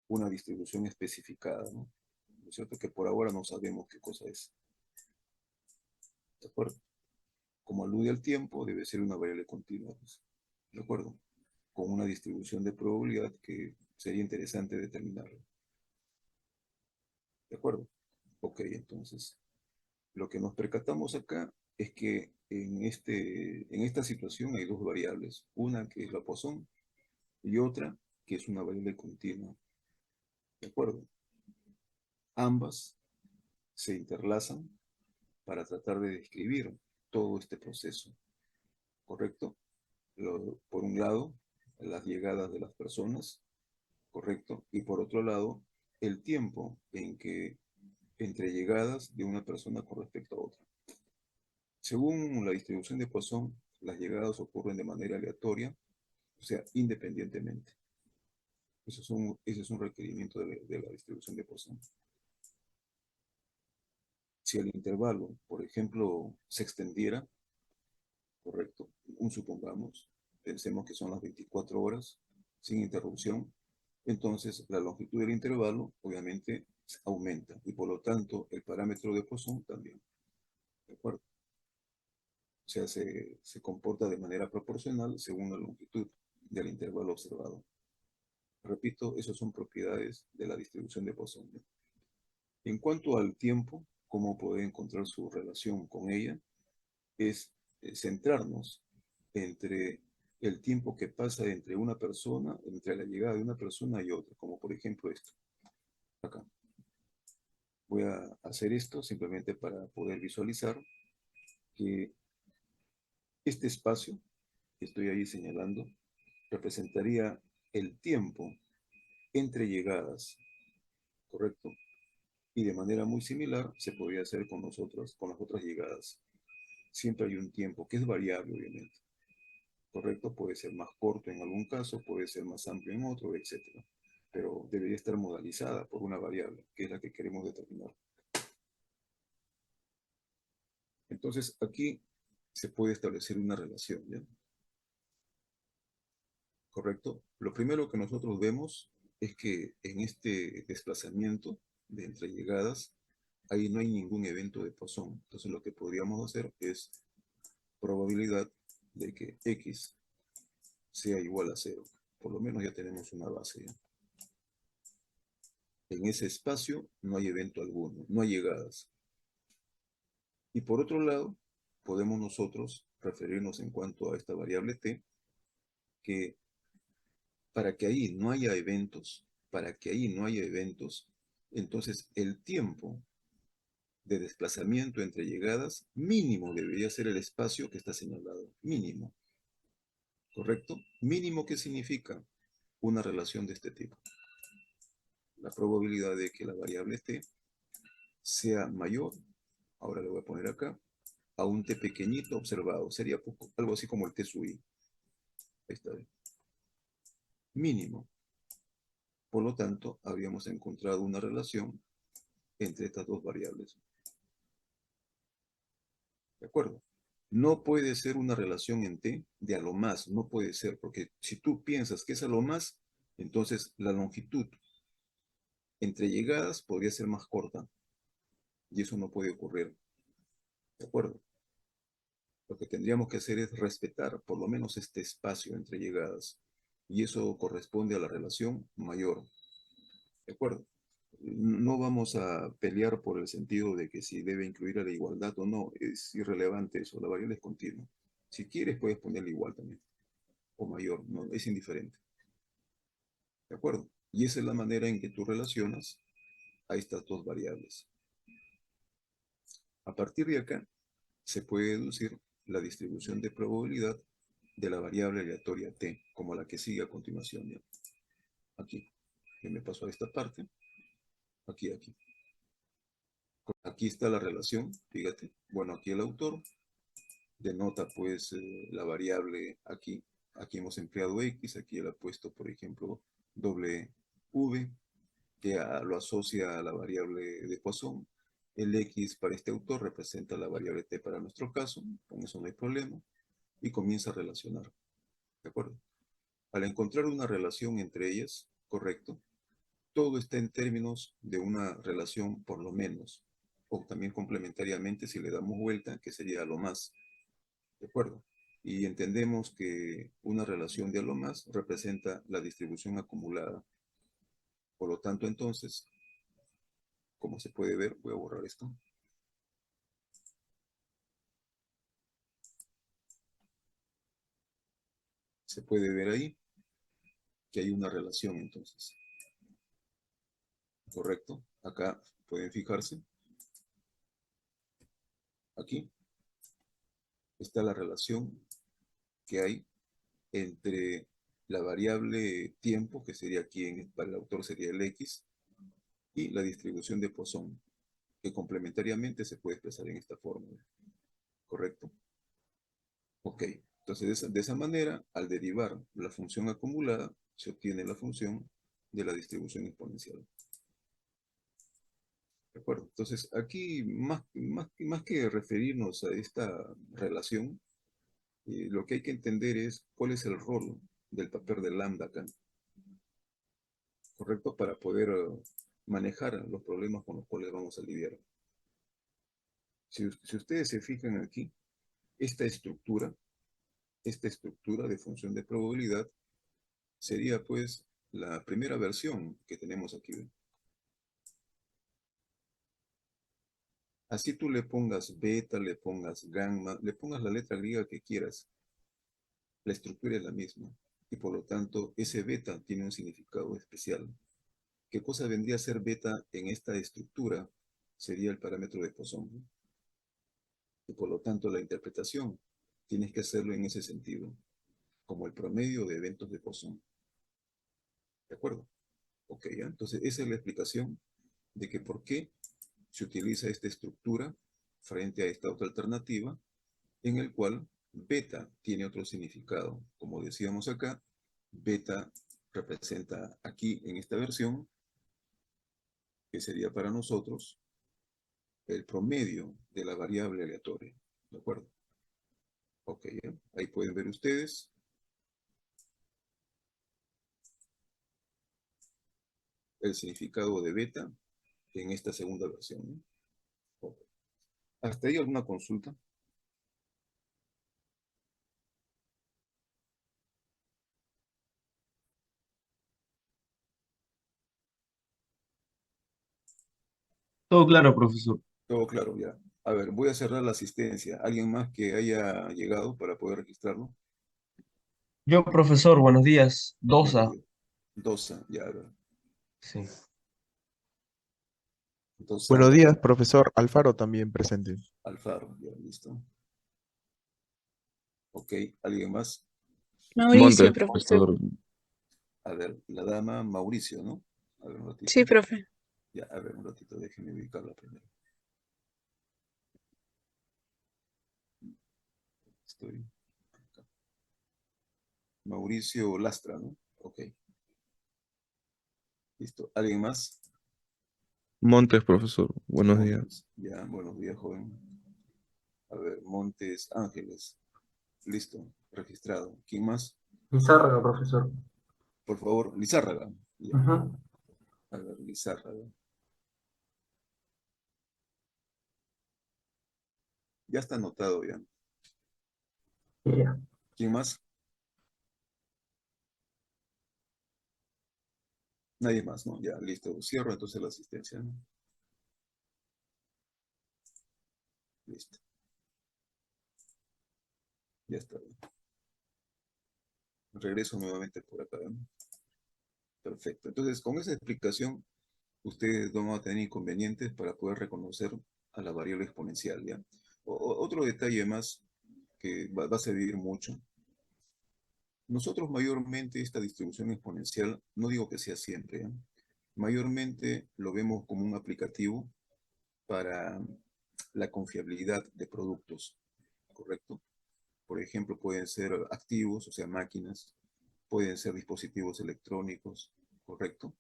una distribución especificada, ¿no? ¿No es cierto? Que por ahora no sabemos qué cosa es. ¿De acuerdo? Como alude al tiempo, debe ser una variable continua, pues. ¿De acuerdo? Con una distribución de probabilidad que sería interesante determinarlo. ¿De acuerdo? Ok, entonces, lo que nos percatamos acá es que en esta situación hay dos variables. Una que es la Poisson y otra que es una variable continua. ¿De acuerdo? Ambas se interlazan para tratar de describir todo este proceso. ¿Correcto? Por un lado, las llegadas de las personas, ¿correcto? Y por otro lado, el tiempo en que entre llegadas de una persona con respecto a otra. Según la distribución de Poisson, las llegadas ocurren de manera aleatoria, o sea, independientemente. Ese es un requerimiento de la distribución de Poisson. Si el intervalo, por ejemplo, se extendiera, correcto, supongamos, pensemos que son las 24 horas sin interrupción, entonces la longitud del intervalo obviamente aumenta y por lo tanto el parámetro de Poisson también. ¿De acuerdo? O sea, se comporta de manera proporcional según la longitud del intervalo observado. Repito, esas son propiedades de la distribución de Poisson. En cuanto al tiempo, cómo poder encontrar su relación con ella, es centrarnos entre el tiempo que pasa entre una persona, entre la llegada de una persona y otra, como por ejemplo esto, acá. Voy a hacer esto simplemente para poder visualizar que este espacio que estoy ahí señalando representaría el tiempo entre llegadas, ¿correcto? Y de manera muy similar se podría hacer con nosotros, con las otras llegadas. Siempre hay un tiempo que es variable, obviamente. ¿Correcto? Puede ser más corto en algún caso, puede ser más amplio en otro, etcétera. Pero debería estar modalizada por una variable, que es la que queremos determinar. Entonces, aquí se puede establecer una relación, ¿ya? ¿Correcto? Lo primero que nosotros vemos es que en este desplazamiento de entre llegadas, ahí no hay ningún evento de Poisson. Entonces, lo que podríamos hacer es probabilidad de que X sea igual a cero. Por lo menos ya tenemos una base, ¿ya? En ese espacio no hay evento alguno, no hay llegadas. Y por otro lado, podemos nosotros referirnos en cuanto a esta variable t, que para que ahí no haya eventos, entonces el tiempo de desplazamiento entre llegadas mínimo debería ser el espacio que está señalado, mínimo, ¿correcto? Mínimo, ¿qué significa? Una relación de este tipo. La probabilidad de que la variable t sea mayor, ahora le voy a poner acá, a un t pequeñito observado. Sería algo así como el t sub i. Ahí está. Mínimo. Por lo tanto, habríamos encontrado una relación entre estas dos variables. ¿De acuerdo? No puede ser una relación en t de a lo más. No puede ser, porque si tú piensas que es a lo más, entonces la longitud entre llegadas podría ser más corta. Y eso no puede ocurrir. ¿De acuerdo? Lo que tendríamos que hacer es respetar por lo menos este espacio entre llegadas. Y eso corresponde a la relación mayor. ¿De acuerdo? No vamos a pelear por el sentido de que si debe incluir a la igualdad o no. Es irrelevante eso. La variable es continua. Si quieres, puedes ponerle igual también. O mayor. No, es indiferente. ¿De acuerdo? Y esa es la manera en que tú relacionas a estas dos variables. A partir de acá, se puede deducir la distribución de probabilidad de la variable aleatoria t, como la que sigue a continuación. ¿Ya? Aquí. Yo me paso a esta parte. Aquí. Aquí está la relación, fíjate. Bueno, aquí el autor denota pues la variable aquí. Aquí hemos empleado X, aquí él ha puesto, por ejemplo, doble V, que lo asocia a la variable de Poisson. El X para este autor representa la variable T para nuestro caso, con eso no hay problema, y comienza a relacionar, ¿de acuerdo? Al encontrar una relación entre ellas, correcto, todo está en términos de una relación por lo menos, o también complementariamente si le damos vuelta, que sería lo más, ¿de acuerdo? Y entendemos que una relación de a lo más representa la distribución acumulada. Por lo tanto, entonces, como se puede ver, voy a borrar esto. Se puede ver ahí que hay una relación entonces. ¿Correcto? Acá pueden fijarse. Aquí está la relación que hay entre la variable tiempo, que sería aquí para el autor sería el X, y la distribución de Poisson, que complementariamente se puede expresar en esta fórmula. ¿Correcto? Ok. Entonces, de esa manera, al derivar la función acumulada, se obtiene la función de la distribución exponencial. ¿De acuerdo? Entonces, aquí, más que referirnos a esta relación, lo que hay que entender es cuál es el rol del papel de lambda acá, ¿correcto? Para poder manejar los problemas con los cuales vamos a lidiar. Si ustedes se fijan aquí, esta estructura, de función de probabilidad, sería pues la primera versión que tenemos aquí. Así tú le pongas beta, le pongas gamma, le pongas la letra griega que quieras, la estructura es la misma. Y por lo tanto, ese beta tiene un significado especial. ¿Qué cosa vendría a ser beta en esta estructura? Sería el parámetro de Poisson, ¿no? Y por lo tanto, la interpretación tienes que hacerlo en ese sentido, como el promedio de eventos de Poisson. ¿De acuerdo? Ok, ¿ya? Entonces, esa es la explicación de que por qué se utiliza esta estructura frente a esta otra alternativa, en el cual beta tiene otro significado. Como decíamos acá, beta representa aquí en esta versión, que sería para nosotros el promedio de la variable aleatoria. ¿De acuerdo? Ok, ¿ya? Ahí pueden ver ustedes el significado de beta en esta segunda versión, ¿no? Ok. ¿Hasta ahí alguna consulta? Todo claro, profesor. Todo claro, ya. A ver, voy a cerrar la asistencia. ¿Alguien más que haya llegado para poder registrarlo? Yo, profesor, buenos días. Buenos Dosa. días. Dosa, ya, a ver. Sí. Buenos Dosa días, profesor Alfaro también presente. Alfaro, ya, listo. Ok, ¿alguien más? Mauricio, Montes, profesor. profesor. A ver, la dama Mauricio, ¿no? A ver, un Sí, ratito. profe. Ya, a ver, un ratito, déjenme ubicarla primero. Estoy acá. Mauricio Lastra, ¿no? Ok, listo. ¿Alguien más? Montes, profesor. Buenos días. Montes. Ya, buenos días, joven. A ver, Montes Ángeles. Listo, registrado. ¿Quién más? Lizárraga, profesor. Por favor, Lizárraga. Ya, Ujú. a ver, Lizárraga. Ya está anotado ya. Ya. ¿Quién más? Nadie más, ¿no? Ya, listo. Cierro entonces la asistencia, ¿no? Listo. Ya está bien. Regreso nuevamente por acá, ¿no? Perfecto. Entonces, con esa explicación, ustedes no van a tener inconvenientes para poder reconocer a la variable exponencial, ¿ya? Otro detalle más que va a servir mucho. Nosotros mayormente esta distribución exponencial, no digo que sea siempre, ¿eh? Mayormente lo vemos como un aplicativo para la confiabilidad de productos, ¿correcto? Por ejemplo, pueden ser activos, o sea, máquinas, pueden ser dispositivos electrónicos, ¿correcto?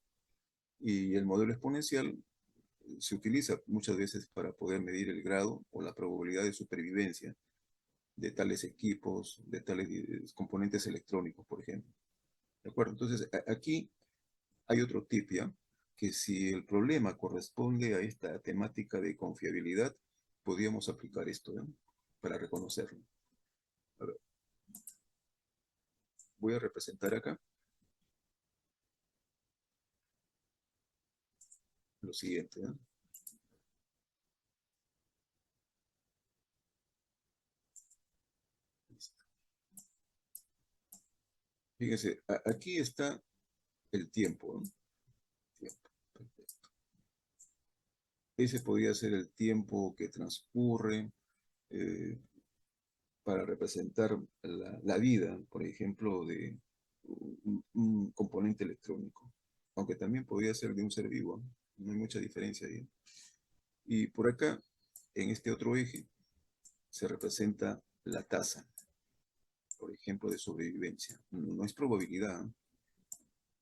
Y el modelo exponencial se utiliza muchas veces para poder medir el grado o la probabilidad de supervivencia de tales equipos, de tales componentes electrónicos, por ejemplo. ¿De acuerdo? Entonces, aquí hay otro tip, ¿ya? que si el problema corresponde a esta temática de confiabilidad, podríamos aplicar esto, ¿no? Para reconocerlo. A ver, voy a representar acá lo siguiente, ¿no? Fíjense, aquí está el tiempo, ¿no? Tiempo, perfecto. Ese podría ser el tiempo que transcurre eh, para representar la vida, por ejemplo, de un componente electrónico, aunque también podría ser de un ser vivo, ¿no? No hay mucha diferencia ahí. Y por acá, en este otro eje, se representa la tasa, por ejemplo, de sobrevivencia. No es probabilidad, ¿no?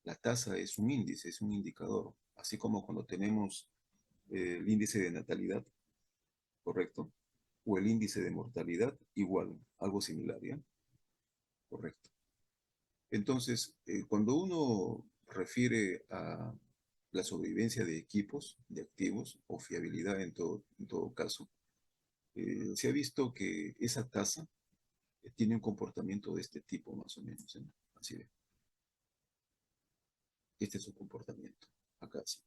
La tasa es un índice, es un indicador, así como cuando tenemos el índice de natalidad, ¿correcto? O el índice de mortalidad, igual, algo similar, ¿ya? Correcto. Entonces, cuando uno refiere a la sobrevivencia de equipos, de activos, o fiabilidad en todo caso, se ha visto que esa tasa tiene un comportamiento de este tipo, más o menos, ¿eh? Así de, este es su comportamiento, acá sí.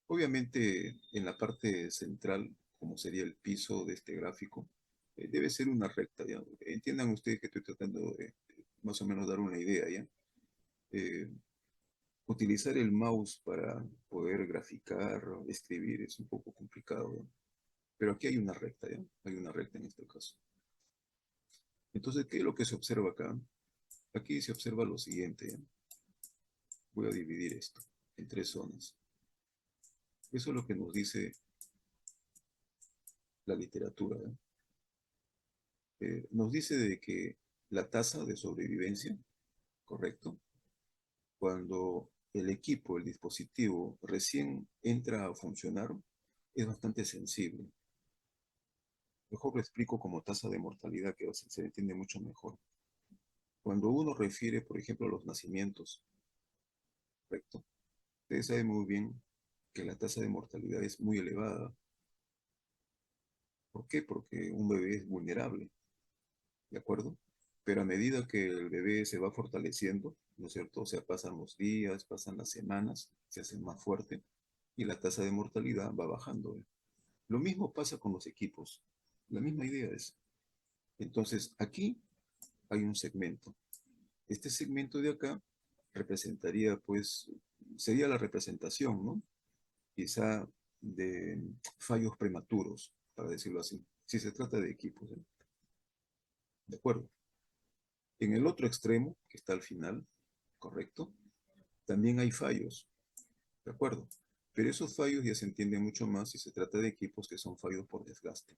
Obviamente, en la parte central, como sería el piso de este gráfico, debe ser una recta, ¿ya? Entiendan ustedes que estoy tratando de más o menos dar una idea, ¿ya? Eh, Utilizar el mouse para poder graficar, escribir, es un poco complicado, ¿ya? Pero aquí hay una recta, ¿ya? Hay una recta en este caso. Entonces, ¿qué es lo que se observa acá? Aquí se observa lo siguiente, ¿ya? Voy a dividir esto en tres zonas. Eso es lo que nos dice la literatura, ¿ya? Nos dice de que la tasa de sobrevivencia, correcto, cuando el equipo, el dispositivo recién entra a funcionar, es bastante sensible. Mejor lo explico como tasa de mortalidad, que se entiende mucho mejor. Cuando uno refiere, por ejemplo, a los nacimientos, correcto, ustedes saben muy bien que la tasa de mortalidad es muy elevada. ¿Por qué? Porque un bebé es vulnerable, ¿de acuerdo? Pero a medida que el bebé se va fortaleciendo, ¿no es cierto? O sea, pasan los días, pasan las semanas, se hace más fuerte y la tasa de mortalidad va bajando, ¿eh? Lo mismo pasa con los equipos. La misma idea es. Entonces, aquí hay un segmento. Este segmento de acá representaría, pues, sería la representación, ¿no? Quizá de fallos prematuros, para decirlo así, si se trata de equipos, ¿eh? ¿De acuerdo? En el otro extremo, que está al final, correcto, también hay fallos, ¿de acuerdo? Pero esos fallos ya se entienden mucho más si se trata de equipos que son fallos por desgaste,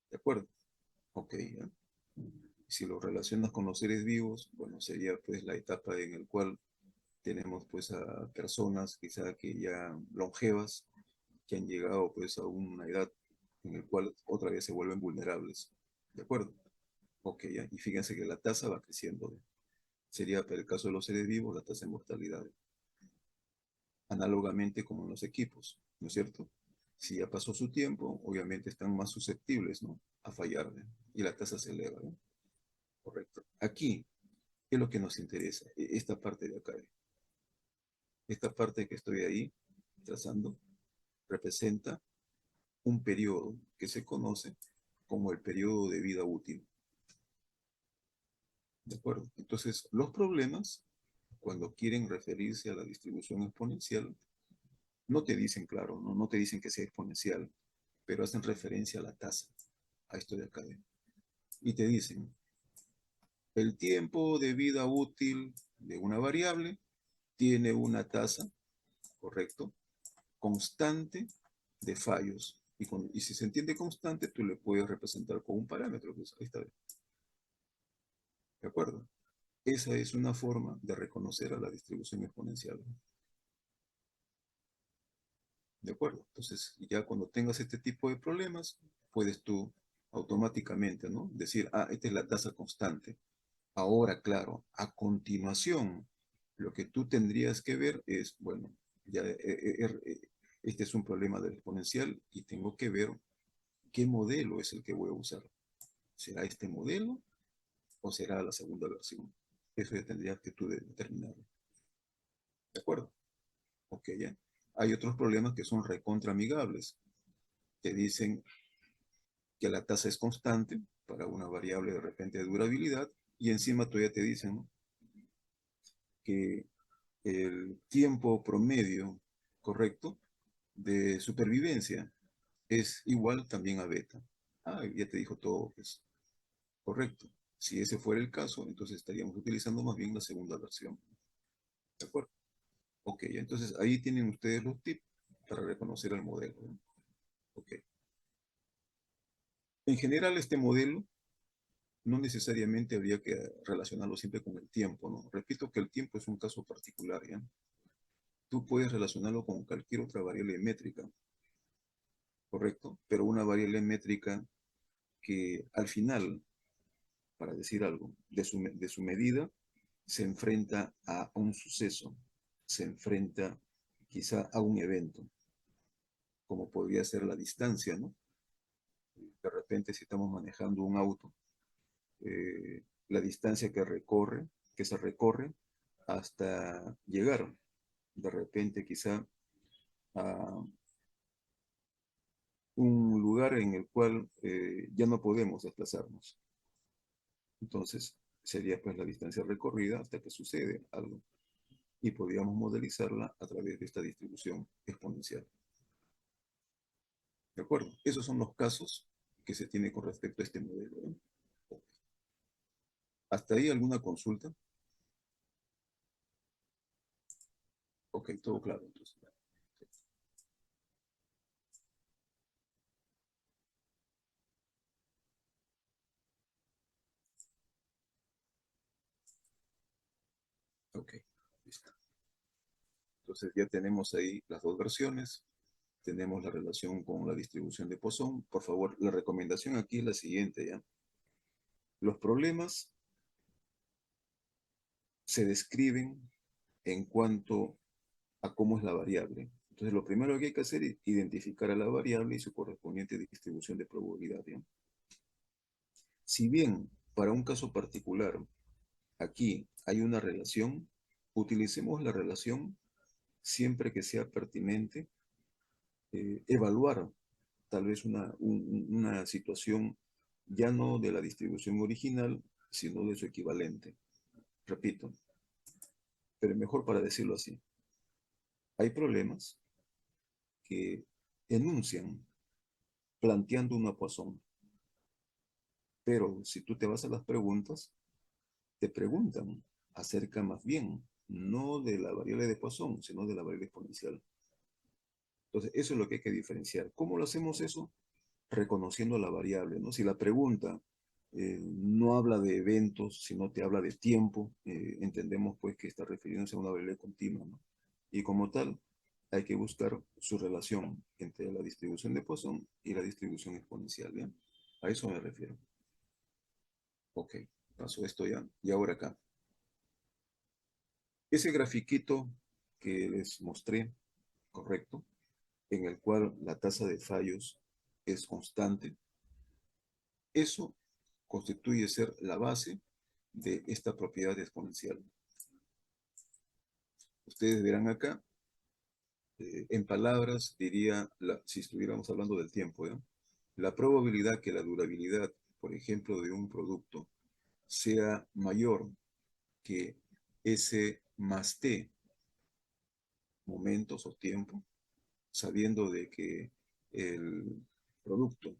¿de acuerdo? Ok, ¿ya? Si lo relacionas con los seres vivos, bueno, sería pues la etapa en la cual tenemos pues a personas quizá que ya longevas, que han llegado pues a una edad en la cual otra vez se vuelven vulnerables, ¿de acuerdo? Ok, ¿ya? Y fíjense que la tasa va creciendo. Sería para el caso de los seres vivos la tasa de mortalidad, análogamente como en los equipos, ¿no es cierto? Si ya pasó su tiempo, obviamente están más susceptibles, ¿no? A fallar, ¿eh? Y la tasa se eleva, ¿no? Correcto. Aquí, ¿qué es lo que nos interesa? Esta parte de acá. Esta parte que estoy ahí trazando representa un periodo que se conoce como el periodo de vida útil. ¿De acuerdo? Entonces, los problemas, cuando quieren referirse a la distribución exponencial, no te dicen, claro, no te dicen que sea exponencial, pero hacen referencia a la tasa, a esto de acá. Y te dicen, el tiempo de vida útil de una variable tiene una tasa, ¿correcto? Constante de fallos. Y si se entiende constante, tú le puedes representar con un parámetro. Pues ahí está. ¿De acuerdo? Esa es una forma de reconocer a la distribución exponencial. ¿De acuerdo? Entonces, ya cuando tengas este tipo de problemas, puedes tú automáticamente, ¿no? Decir, ah, esta es la tasa constante. Ahora, claro, a continuación, lo que tú tendrías que ver es, bueno, Ya, este es un problema del exponencial y tengo que ver qué modelo es el que voy a usar. ¿Será este modelo o será la segunda versión? Eso ya tendrías que tú determinarlo. ¿De acuerdo? Ok, ya. Hay otros problemas que son recontra amigables. Te dicen que la tasa es constante para una variable de repente de durabilidad y encima todavía te dicen, ¿no?, que el tiempo promedio correcto de supervivencia es igual también a beta. Ah, ya te dijo todo, pues, correcto. Si ese fuera el caso, entonces estaríamos utilizando más bien la segunda versión. ¿De acuerdo? Ok, entonces ahí tienen ustedes los tips para reconocer el modelo, ¿no? Ok. En general, este modelo no necesariamente habría que relacionarlo siempre con el tiempo, ¿no? Repito que el tiempo es un caso particular, ¿ya? Tú puedes relacionarlo con cualquier otra variable métrica, ¿correcto? Pero una variable métrica que al final, para decir algo, de su medida, se enfrenta a un suceso, se enfrenta quizá a un evento, como podría ser la distancia, ¿no? De repente, si estamos manejando un auto, la distancia que se recorre hasta llegar, de repente quizá a un lugar en el cual ya no podemos desplazarnos. Entonces, sería pues la distancia recorrida hasta que sucede algo. Y podríamos modelizarla a través de esta distribución exponencial. ¿De acuerdo? Esos son los casos que se tiene con respecto a este modelo, ¿no? ¿Hasta ahí alguna consulta? Ok, todo claro. Entonces. Ok, listo. Entonces ya tenemos ahí las dos versiones. Tenemos la relación con la distribución de Poisson. Por favor, la recomendación aquí es la siguiente, ¿ya? Los problemas se describen en cuanto a cómo es la variable. Entonces, lo primero que hay que hacer es identificar a la variable y su correspondiente distribución de probabilidad, ¿ya? Si bien para un caso particular aquí hay una relación, utilicemos la relación siempre que sea pertinente evaluar tal vez una situación ya no de la distribución original, sino de su equivalente. Repito, pero mejor para decirlo así. Hay problemas que enuncian planteando una Poisson, pero si tú te vas a las preguntas, te preguntan acerca más bien, no de la variable de Poisson, sino de la variable exponencial. Entonces, eso es lo que hay que diferenciar. ¿Cómo lo hacemos eso? Reconociendo la variable, ¿no? Si la pregunta no habla de eventos, sino te habla de tiempo, entendemos pues que está refiriéndose a una variable continua, ¿no? Y como tal, hay que buscar su relación entre la distribución de Poisson y la distribución exponencial, ¿bien? A eso me refiero. Ok, pasó esto ya. Y ahora acá. Ese grafiquito que les mostré, correcto, en el cual la tasa de fallos es constante, eso constituye ser la base de esta propiedad exponencial. Ustedes verán acá, en palabras, diría, si estuviéramos hablando del tiempo, ¿ya? La probabilidad que la durabilidad, por ejemplo, de un producto sea mayor que S más T, momentos o tiempo, sabiendo de que el producto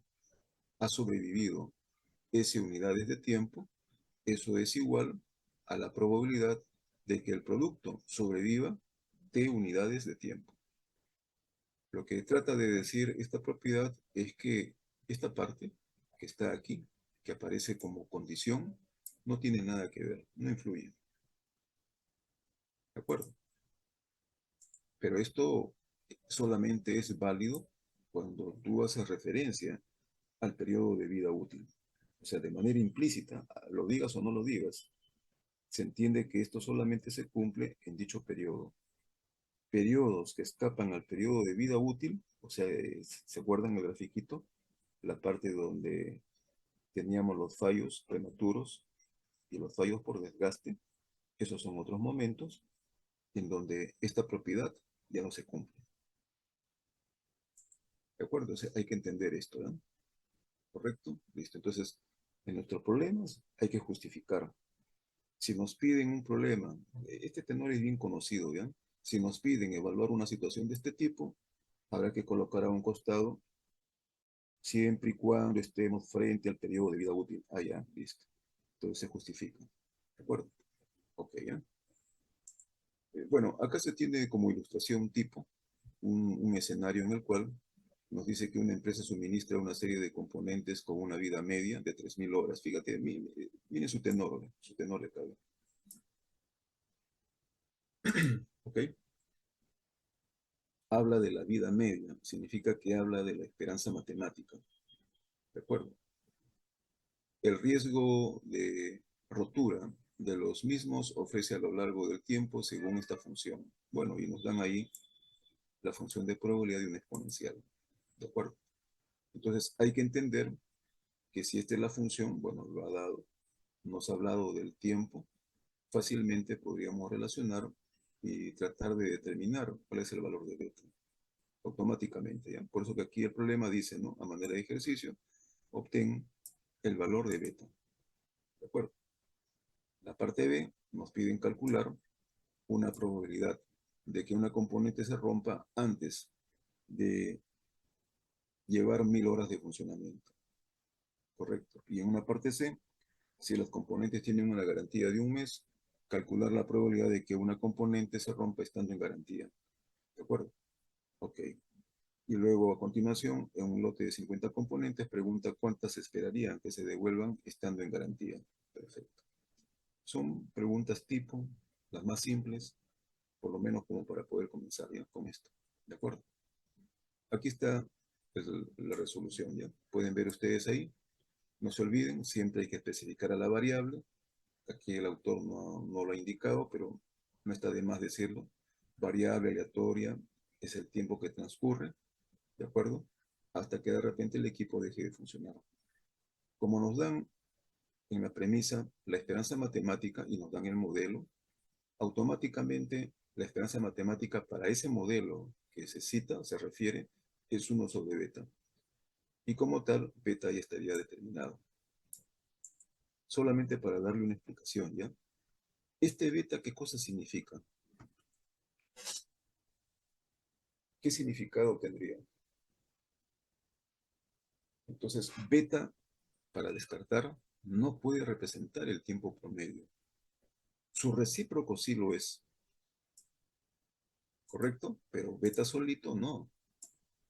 ha sobrevivido S unidades de tiempo, eso es igual a la probabilidad de que el producto sobreviva T unidades de tiempo. Lo que trata de decir esta propiedad es que esta parte que está aquí, que aparece como condición, no tiene nada que ver, no influye. ¿De acuerdo? Pero esto solamente es válido cuando tú haces referencia al periodo de vida útil. O sea, de manera implícita, lo digas o no lo digas, se entiende que esto solamente se cumple en dicho periodo. periodos que escapan al periodo de vida útil, o sea, ¿se acuerdan el grafiquito? La parte donde teníamos los fallos prematuros y los fallos por desgaste, esos son otros momentos en donde esta propiedad ya no se cumple. ¿De acuerdo? O sea, hay que entender esto, ¿no? ¿Correcto? Listo. Entonces, en nuestros problemas hay que justificar. Si nos piden un problema, este tenor es bien conocido, ¿ya? Si nos piden evaluar una situación de este tipo, habrá que colocar a un costado siempre y cuando estemos frente al periodo de vida útil. Ah, ya, listo. Entonces se justifica. ¿De acuerdo? Ok, ¿ya? Bueno, acá se tiene como ilustración tipo un escenario en el cual nos dice que una empresa suministra una serie de componentes con una vida media de 3.000 horas. Fíjate, miren su tenor de cabe. ¿Ok? Habla de la vida media, significa que habla de la esperanza matemática. ¿De acuerdo? El riesgo de rotura de los mismos ofrece a lo largo del tiempo según esta función. Bueno, y nos dan ahí la función de probabilidad de un exponencial. ¿De acuerdo? Entonces hay que entender que si esta es la función, bueno, lo ha dado, nos ha hablado del tiempo, fácilmente podríamos relacionar y tratar de determinar cuál es el valor de beta automáticamente, ¿ya? Por eso que aquí el problema dice, ¿no? A manera de ejercicio, obtén el valor de beta. ¿De acuerdo? La parte B nos piden calcular una probabilidad de que una componente se rompa antes de llevar 1.000 horas de funcionamiento. Correcto. Y en una parte C, si los componentes tienen una garantía de un mes, calcular la probabilidad de que una componente se rompa estando en garantía. ¿De acuerdo? Ok. Y luego, a continuación, en un lote de 50 componentes, pregunta cuántas se esperarían que se devuelvan estando en garantía. Perfecto. Son preguntas tipo, las más simples, por lo menos como para poder comenzar ya con esto. ¿De acuerdo? Aquí está pues, la resolución, ¿ya? Pueden ver ustedes ahí. No se olviden, siempre hay que especificar a la variable. Aquí el autor no lo ha indicado, pero no está de más decirlo. Variable aleatoria es el tiempo que transcurre, ¿de acuerdo? Hasta que de repente el equipo deje de funcionar. Como nos dan en la premisa la esperanza matemática y nos dan el modelo, automáticamente la esperanza matemática para ese modelo que se cita, se refiere, es 1 sobre beta. Y como tal, beta ya estaría determinado. Solamente para darle una explicación, ¿ya? Este beta, ¿qué cosa significa? ¿Qué significado tendría? Entonces, beta, para descartar, no puede representar el tiempo promedio. Su recíproco sí lo es, ¿correcto? Pero beta solito no.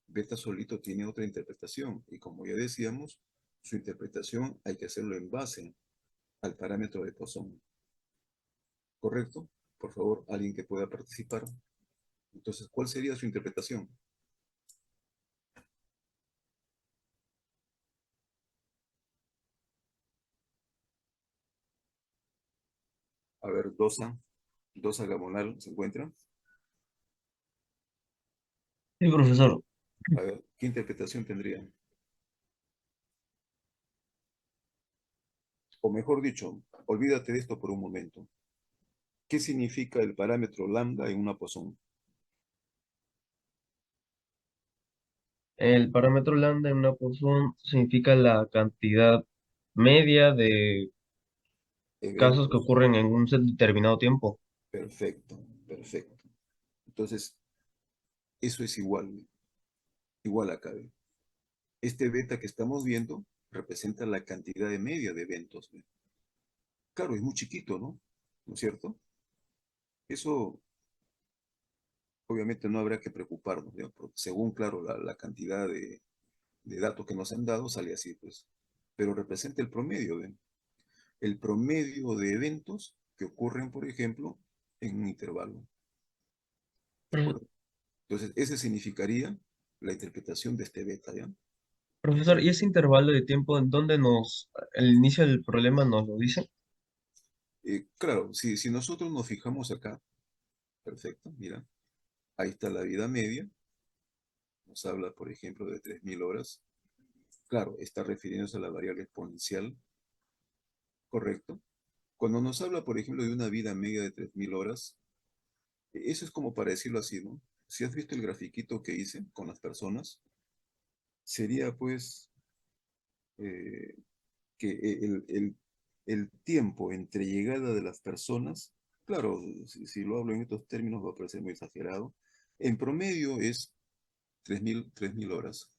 Beta solito tiene otra interpretación y como ya decíamos, su interpretación hay que hacerlo en base al parámetro de Poisson. ¿Correcto? Por favor, alguien que pueda participar. Entonces, ¿cuál sería su interpretación? A ver, Dosa Gamonal, ¿se encuentra? Sí, profesor. A ver, ¿qué interpretación tendría? O mejor dicho, olvídate de esto por un momento. ¿Qué significa el parámetro lambda en una Poisson? El parámetro lambda en una posición significa la cantidad media de casos que Eventos. ocurren en un determinado tiempo. Perfecto, perfecto. Entonces, eso es igual acá. ¿Ve? Este beta que estamos viendo representa la cantidad de media de eventos. ¿Ve? Claro, es muy chiquito, ¿no? ¿No es cierto? Eso obviamente no habrá que preocuparnos, ¿ya? Porque según, claro, la cantidad de datos que nos han dado sale así, pues. Pero representa el promedio, ¿ven? El promedio de eventos que ocurren, por ejemplo, en un intervalo. ¿De Profe- acuerdo? Entonces, ese significaría la interpretación de este beta, ¿ya? Profesor, ¿y ese intervalo de tiempo en donde el inicio del problema nos lo dice? Claro, si nosotros nos fijamos acá, perfecto, mira, Ahí está la vida media. Nos habla, por ejemplo, de 3.000 horas. Claro, está refiriéndose a la variable exponencial, correcto. Cuando nos habla, por ejemplo, de una vida media de 3.000 horas, eso es como para decirlo así, ¿no? Si has visto el grafiquito que hice con las personas, sería pues eh, que el tiempo entre llegada de las personas, claro, si lo hablo en estos términos va a parecer muy exagerado, en promedio es 3.000 horas,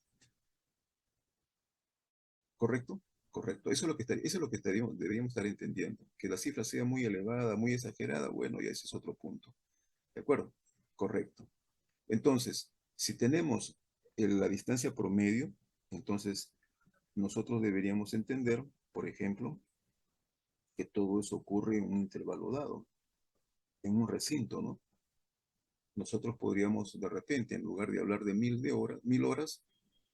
¿correcto? Correcto. Eso es lo que eso es lo que deberíamos estar entendiendo. Que la cifra sea muy elevada, muy exagerada, bueno, ya ese es otro punto. ¿De acuerdo? Correcto. Entonces, si tenemos la distancia promedio, entonces nosotros deberíamos entender, por ejemplo, que todo eso ocurre en un intervalo dado, en un recinto, ¿no? Nosotros podríamos de repente, en lugar de hablar de 1.000 horas,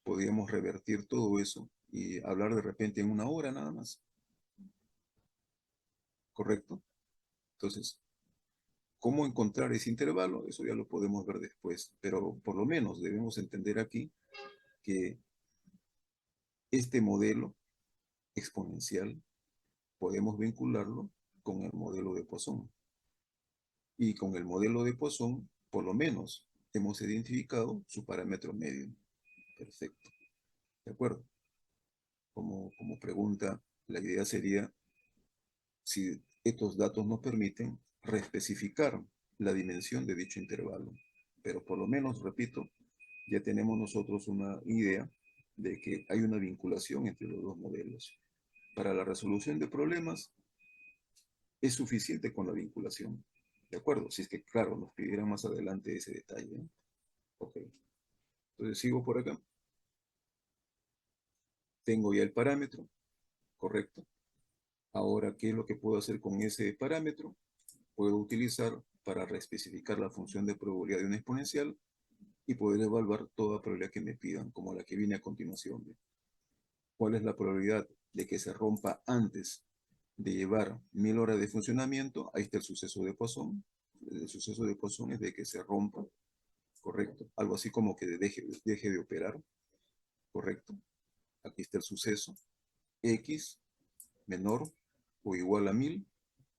podríamos revertir todo eso y hablar de repente en 1 hora nada más, ¿correcto? Entonces, ¿cómo encontrar ese intervalo? Eso ya lo podemos ver después, pero por lo menos debemos entender aquí que este modelo exponencial podemos vincularlo con el modelo de Poisson. Y con el modelo de Poisson, por lo menos, hemos identificado su parámetro medio. Perfecto. ¿De acuerdo? Como pregunta, la idea sería si estos datos nos permiten reespecificar la dimensión de dicho intervalo. Pero por lo menos, repito, ya tenemos nosotros una idea de que hay una vinculación entre los dos modelos. Para la resolución de problemas es suficiente con la vinculación. ¿De acuerdo? Si es que, claro, nos pidieran más adelante ese detalle, ¿eh? Ok. Entonces sigo por acá. Tengo ya el parámetro, correcto. Ahora, ¿qué es lo que puedo hacer con ese parámetro? Puedo utilizar para reespecificar la función de probabilidad de una exponencial y poder evaluar toda probabilidad que me pidan, como la que viene a continuación. ¿Cuál es la probabilidad de que se rompa antes de llevar 1.000 horas de funcionamiento? Ahí está el suceso de Poisson. El suceso de Poisson es de que se rompa, correcto. Algo así como que deje de operar, correcto. Aquí está el suceso. X menor o igual a 1.000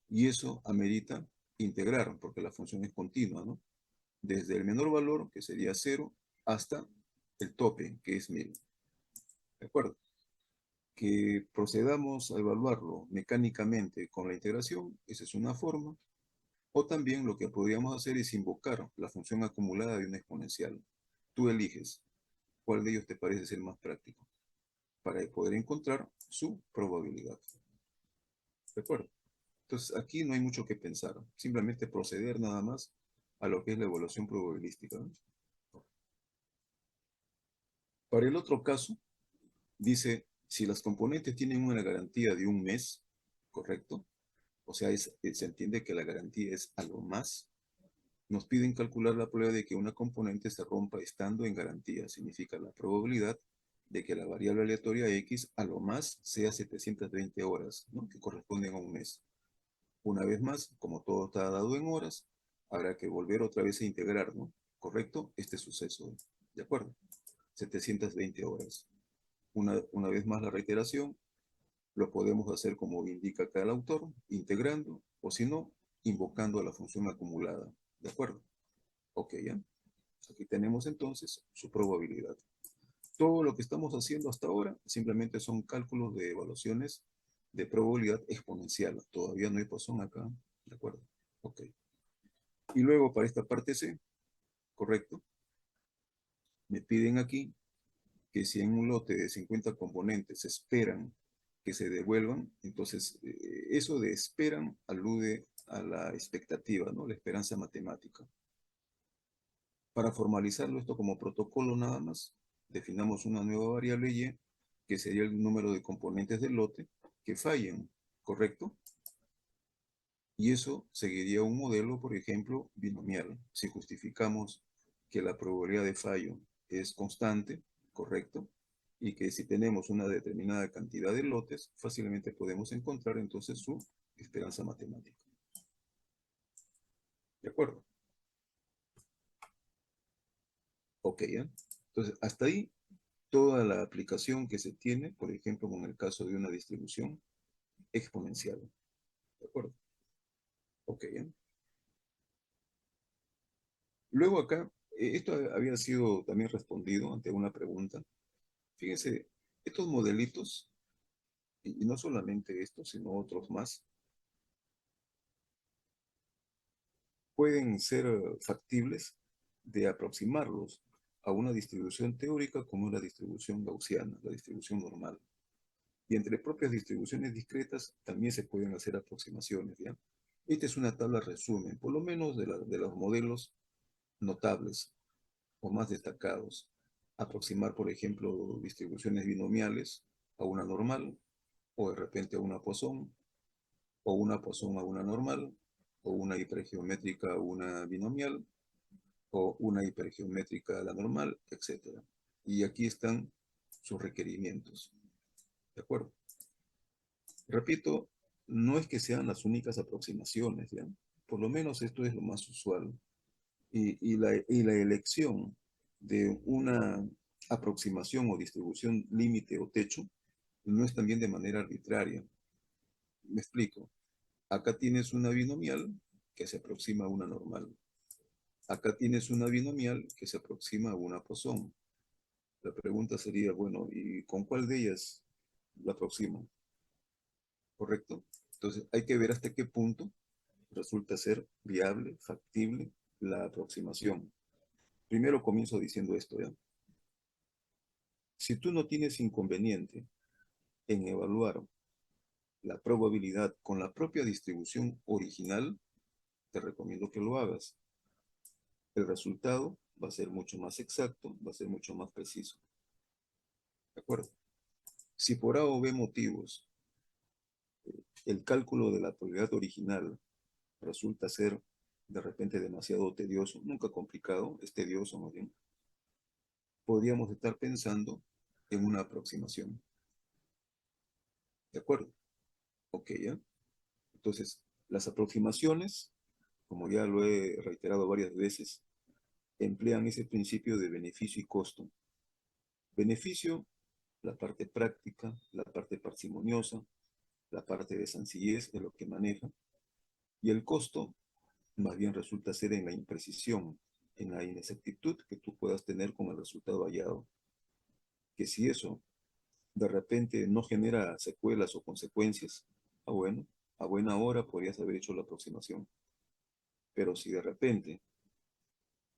y eso amerita integrar porque la función es continua, ¿no? Desde el menor valor, que sería 0, hasta el tope, que es 1.000. ¿De acuerdo? Que procedamos a evaluarlo mecánicamente con la integración, esa es una forma. O también lo que podríamos hacer es invocar la función acumulada de una exponencial. Tú eliges cuál de ellos te parece ser más práctico para poder encontrar su probabilidad. ¿De acuerdo? Entonces aquí no hay mucho que pensar, simplemente proceder nada más a lo que es la evaluación probabilística, ¿no? Para el otro caso, dice, si las componentes tienen una garantía de 1 mes, ¿correcto? O sea, se entiende que la garantía es a lo más. Nos piden calcular la probabilidad de que una componente se rompa estando en garantía. Significa la probabilidad de que la variable aleatoria X a lo más sea 720 horas, ¿no? Que corresponden a 1 mes. Una vez más, como todo está dado en horas, habrá que volver otra vez a integrar, ¿no? ¿Correcto? Este suceso. ¿De acuerdo? 720 horas. Una vez más la reiteración, lo podemos hacer como indica acá el autor, integrando, o si no, invocando a la función acumulada. ¿De acuerdo? Ok, ¿ya? Aquí tenemos entonces su probabilidad. Todo lo que estamos haciendo hasta ahora simplemente son cálculos de evaluaciones de probabilidad exponencial. Todavía no hay Poisson acá. ¿De acuerdo? Ok. Y luego para esta parte C, correcto, me piden aquí que si en un lote de 50 componentes esperan que se devuelvan, entonces eso de esperan alude a la expectativa, ¿no? La esperanza matemática. Para formalizarlo esto como protocolo nada más, definamos una nueva variable y, que sería el número de componentes del lote que fallen, ¿correcto? Y eso seguiría un modelo, por ejemplo, binomial. Si justificamos que la probabilidad de fallo es constante, ¿correcto? Y que si tenemos una determinada cantidad de lotes, fácilmente podemos encontrar entonces su esperanza matemática. ¿De acuerdo? Ok, ¿ya? Entonces, hasta ahí, toda la aplicación que se tiene, por ejemplo, con el caso de una distribución exponencial. ¿De acuerdo? Ok, ¿ya? Luego acá, esto había sido también respondido ante una pregunta. Fíjense, estos modelitos, y no solamente estos, sino otros más, pueden ser factibles de aproximarlos a una distribución teórica como la distribución gaussiana, la distribución normal. Y entre propias distribuciones discretas también se pueden hacer aproximaciones, ¿ya? Esta es una tabla resumen, por lo menos de los modelos notables o más destacados. Aproximar, por ejemplo, distribuciones binomiales a una normal, o de repente a una Poisson, o una Poisson a una normal, o una hipergeométrica a una binomial, o una hipergeométrica a la normal, etcétera. Y aquí están sus requerimientos. ¿De acuerdo? Repito, no es que sean las únicas aproximaciones, ¿ya? Por lo menos esto es lo más usual. Y la elección de una aproximación o distribución límite o techo no es también de manera arbitraria. Me explico. Acá tienes una binomial que se aproxima a una normal. Acá tienes una binomial que se aproxima a una Poisson. La pregunta sería, bueno, ¿y con cuál de ellas la aproximo? ¿Correcto? Entonces, hay que ver hasta qué punto resulta ser viable, factible la aproximación. Primero comienzo diciendo esto, ¿ya? Si tú no tienes inconveniente en evaluar la probabilidad con la propia distribución original, te recomiendo que lo hagas. El resultado va a ser mucho más exacto, va a ser mucho más preciso. ¿De acuerdo? Si por A o B motivos el cálculo de la probabilidad original resulta ser de repente demasiado tedioso, nunca complicado, es tedioso más bien, podríamos estar pensando en una aproximación. ¿De acuerdo? Ok, ¿ya? Entonces, las aproximaciones, como ya lo he reiterado varias veces, emplean ese principio de beneficio y costo. Beneficio, la parte práctica, la parte parsimoniosa, la parte de sencillez es lo que maneja, y el costo más bien resulta ser en la imprecisión, en la inexactitud que tú puedas tener con el resultado hallado. Que si eso de repente no genera secuelas o consecuencias, bueno, a buena hora podrías haber hecho la aproximación. Pero si de repente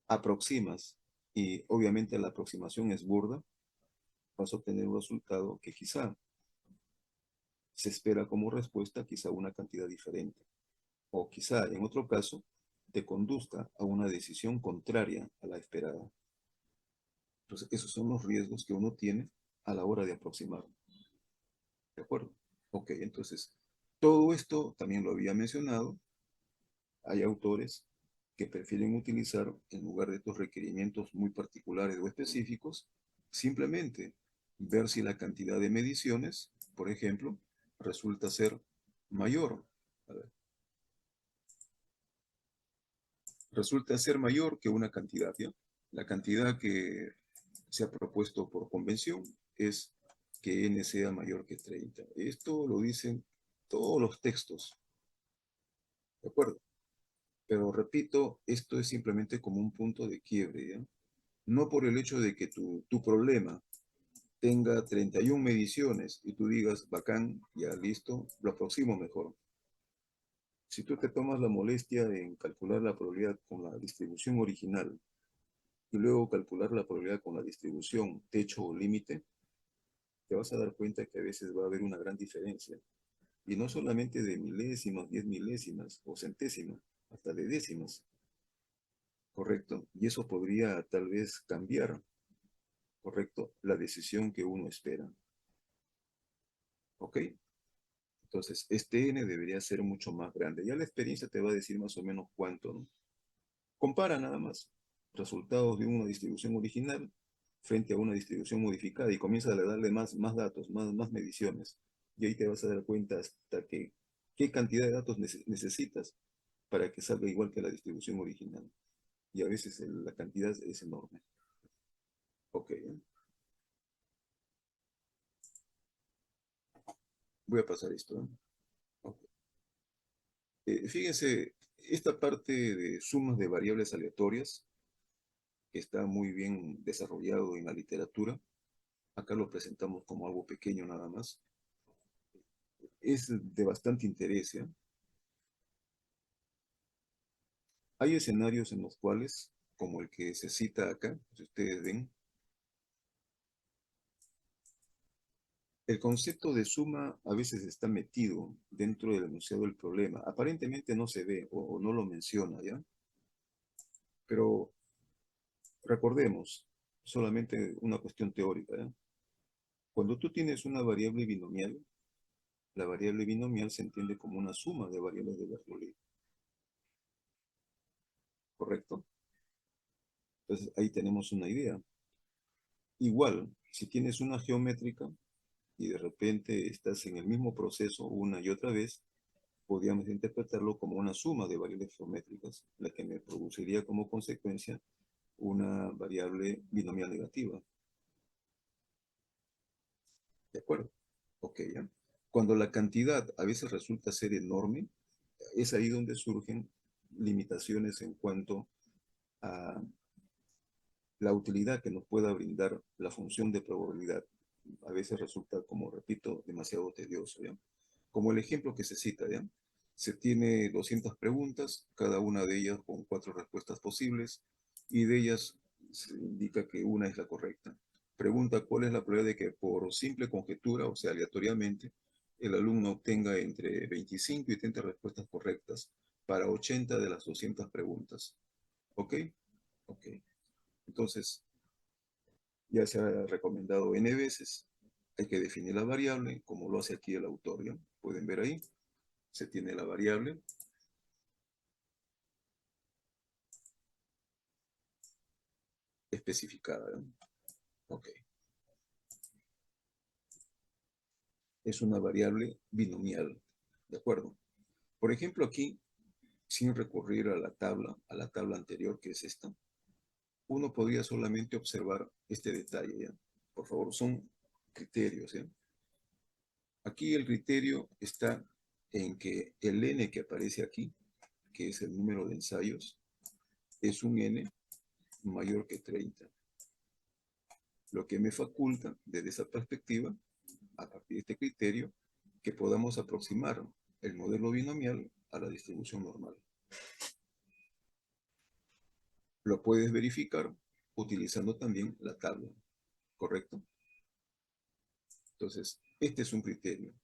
aproximas y obviamente la aproximación es burda, vas a obtener un resultado que quizá se espera como respuesta quizá una cantidad diferente. O quizá en otro caso te conduzca a una decisión contraria a la esperada. Entonces, esos son los riesgos que uno tiene a la hora de aproximar. ¿De acuerdo? Ok, entonces, todo esto también lo había mencionado. Hay autores que prefieren utilizar, en lugar de estos requerimientos muy particulares o específicos, simplemente ver si la cantidad de mediciones, por ejemplo, resulta ser mayor. A ver, resulta ser mayor que una cantidad, ¿ya? La cantidad que se ha propuesto por convención es que n sea mayor que 30. Esto lo dicen todos los textos, ¿de acuerdo? Pero repito, esto es simplemente como un punto de quiebre, ¿ya? No por el hecho de que tu problema tenga 31 mediciones y tú digas, bacán, ya listo, lo aproximo mejor. Si tú te tomas la molestia en calcular la probabilidad con la distribución original y luego calcular la probabilidad con la distribución techo o límite, te vas a dar cuenta que a veces va a haber una gran diferencia. Y no solamente de milésimas, 10 milésimas o centésimas, hasta de décimas, ¿correcto? Y eso podría tal vez cambiar, ¿correcto? La decisión que uno espera, ¿ok? Entonces, este n debería ser mucho más grande. Ya la experiencia te va a decir más o menos cuánto, ¿no? Compara nada más resultados de una distribución original frente a una distribución modificada y comienza a darle más datos, más mediciones. Y ahí te vas a dar cuenta hasta qué cantidad de datos necesitas para que salga igual que la distribución original. Y a veces la cantidad es enorme. Ok. Voy a pasar esto. Ok. Fíjense, esta parte de sumas de variables aleatorias, que está muy bien desarrollado en la literatura, acá lo presentamos como algo pequeño nada más, es de bastante interés, ¿ya? Hay escenarios en los cuales, como el que se cita acá, si ustedes ven, el concepto de suma a veces está metido dentro del enunciado del problema. Aparentemente no se ve o no lo menciona, ¿ya? Pero recordemos, solamente una cuestión teórica, ¿ya? Cuando tú tienes una variable binomial, la variable binomial se entiende como una suma de variables de Bernoulli, ¿correcto? Entonces ahí tenemos una idea. Igual, si tienes una geométrica y de repente estás en el mismo proceso una y otra vez, podríamos interpretarlo como una suma de variables geométricas, la que me produciría como consecuencia una variable binomial negativa. ¿De acuerdo? Ok, ¿ya? Cuando la cantidad a veces resulta ser enorme, es ahí donde surgen limitaciones en cuanto a la utilidad que nos pueda brindar la función de probabilidad. A veces resulta, como repito, demasiado tedioso, ¿ya? Como el ejemplo que se cita, ¿ya? Se tiene 200 preguntas, cada una de ellas con 4 respuestas posibles, y de ellas se indica que una es la correcta. Pregunta cuál es la probabilidad de que por simple conjetura, o sea, aleatoriamente, el alumno obtenga entre 25 y 30 respuestas correctas para 80 de las 200 preguntas. ¿Ok? Ok. Entonces, ya se ha recomendado N veces, hay que definir la variable, como lo hace aquí el autor, ¿ya? Pueden ver ahí, se tiene la variable, especificada, ¿ya? Ok. Es una variable binomial, ¿de acuerdo? Por ejemplo, aquí, sin recurrir a la tabla anterior, que es esta, uno podría solamente observar este detalle, ¿ya? Por favor, son criterios, ¿ya? Aquí el criterio está en que el n que aparece aquí, que es el número de ensayos, es un n mayor que 30. Lo que me faculta, desde esa perspectiva, a partir de este criterio, que podamos aproximar el modelo binomial a la distribución normal. Lo puedes verificar utilizando también la tabla, ¿correcto? Entonces, este es un criterio.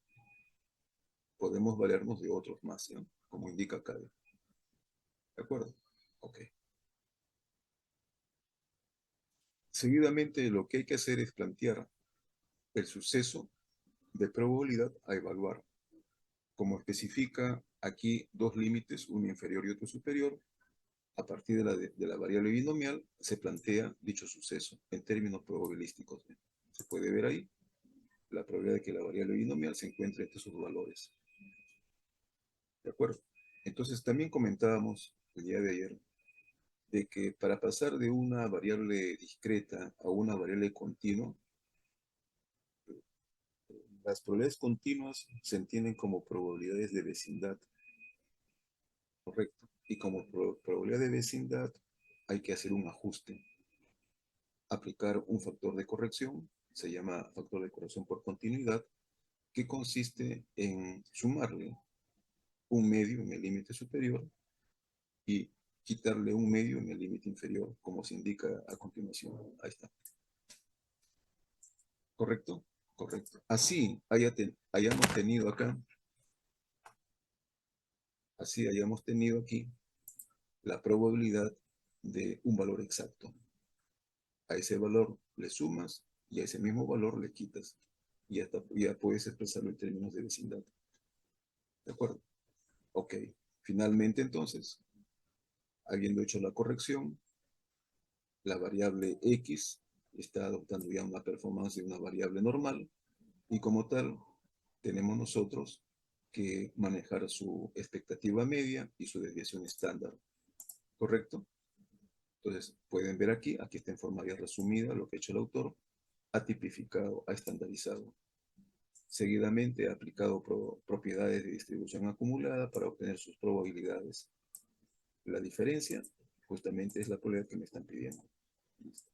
Podemos valernos de otros más, ¿sí? Como indica acá. ¿De acuerdo? Ok. Seguidamente, lo que hay que hacer es plantear el suceso de probabilidad a evaluar. Como especifica aquí dos límites, uno inferior y otro superior, a partir de la variable binomial se plantea dicho suceso en términos probabilísticos. Se puede ver ahí la probabilidad de que la variable binomial se encuentre entre sus valores. ¿De acuerdo? Entonces también comentábamos el día de ayer de que para pasar de una variable discreta a una variable continua, las probabilidades continuas se entienden como probabilidades de vecindad, ¿correcto? Y como probabilidad de vecindad hay que hacer un ajuste, aplicar un factor de corrección, se llama factor de corrección por continuidad, que consiste en sumarle un medio en el límite superior y quitarle un medio en el límite inferior, como se indica a continuación. Ahí está. ¿Correcto? Correcto. Así hayamos tenido acá, así hayamos tenido aquí la probabilidad de un valor exacto. A ese valor le sumas y a ese mismo valor le quitas. Y ya puedes expresarlo en términos de vecindad. ¿De acuerdo? Ok. Finalmente, entonces, habiendo hecho la corrección, la variable x está adoptando ya una performance de una variable normal y como tal, tenemos nosotros que manejar su expectativa media y su desviación estándar. ¿Correcto? Entonces, pueden ver aquí está en forma ya resumida lo que ha hecho el autor, ha tipificado, ha estandarizado. Seguidamente ha aplicado propiedades de distribución acumulada para obtener sus probabilidades. La diferencia justamente es la probabilidad que me están pidiendo. Listo.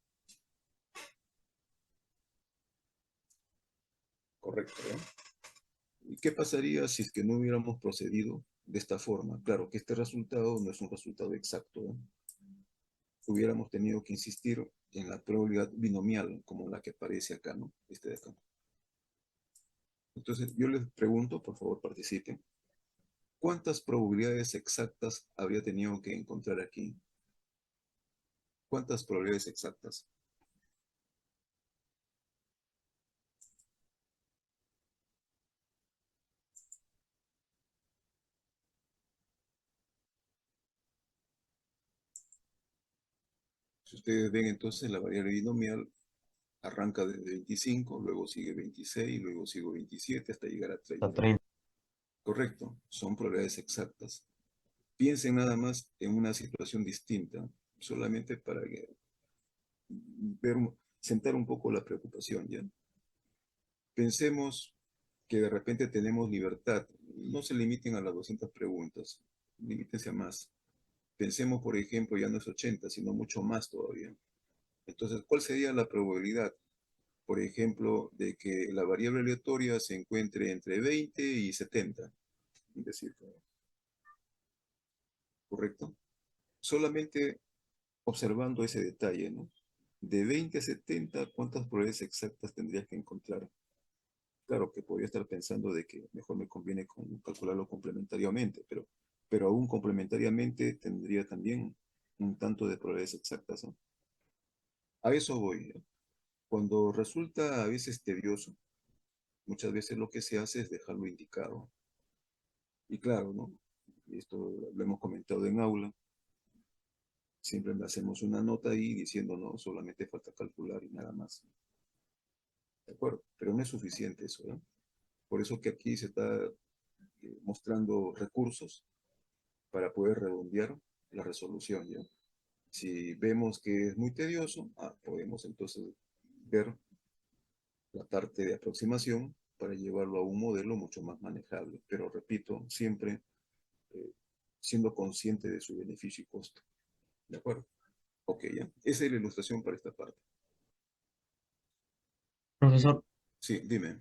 Correcto, ¿eh? ¿Y qué pasaría si es que no hubiéramos procedido de esta forma? Claro que este resultado no es un resultado exacto, ¿eh? Hubiéramos tenido que insistir en la probabilidad binomial, como la que aparece acá, ¿no? Este de acá. Entonces, yo les pregunto, por favor, participen. ¿Cuántas probabilidades exactas habría tenido que encontrar aquí? ¿Cuántas probabilidades exactas? Si ustedes ven entonces la variable binomial arranca desde 25, luego sigue 26, luego sigue 27 hasta llegar a A 30. 30. Correcto, son probabilidades exactas. Piensen nada más en una situación distinta, solamente para ver, sentar un poco la preocupación, ¿ya? Pensemos que de repente tenemos libertad. No se limiten a las 200 preguntas, limítense a más. Pensemos, por ejemplo, ya no es 80, sino mucho más todavía. Entonces, ¿cuál sería la probabilidad, por ejemplo, de que la variable aleatoria se encuentre entre 20 y 70? Es decir, ¿correcto? Solamente observando ese detalle, ¿no? De 20 a 70, ¿cuántas probabilidades exactas tendrías que encontrar? Claro que podría estar pensando de que mejor me conviene calcularlo complementariamente, pero aún complementariamente tendría también un tanto de probabilidades exactas, ¿no? A eso voy, ¿no? Cuando resulta a veces tedioso, muchas veces lo que se hace es dejarlo indicado. Y claro, ¿no? Y esto lo hemos comentado en aula, siempre le hacemos una nota ahí diciendo, no, solamente falta calcular y nada más. ¿De acuerdo? Pero no es suficiente eso, ¿no? Por eso que aquí se está mostrando recursos para poder redondear la resolución, ¿ya? Si vemos que es muy tedioso, podemos entonces ver la parte de aproximación para llevarlo a un modelo mucho más manejable. Pero repito, siempre eh, siendo consciente de su beneficio y costo. ¿De acuerdo? Ok, ya. Esa es la ilustración para esta parte. Profesor, Sí, dime.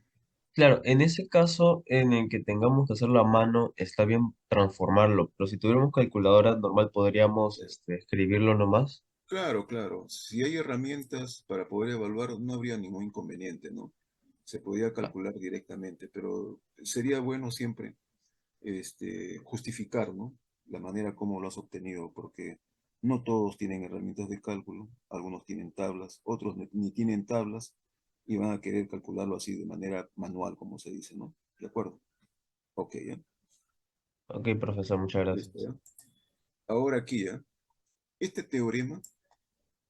claro, en ese caso en el que tengamos que hacerlo a mano, está bien transformarlo, pero si tuviéramos calculadora normal, podríamos escribirlo nomás. Claro, claro. Si hay herramientas para poder evaluar, no habría ningún inconveniente, ¿no? Se podría Ah, calcular directamente, pero sería bueno siempre justificar, ¿no? La manera como lo has obtenido, porque no todos tienen herramientas de cálculo, algunos tienen tablas, otros ni tienen tablas y van a querer calcularlo así de manera manual, como se dice, ¿no? ¿De acuerdo? Ok, ¿ya? ok, profesor, muchas Listo, gracias. ¿ya? Ahora aquí, ¿ya? Este teorema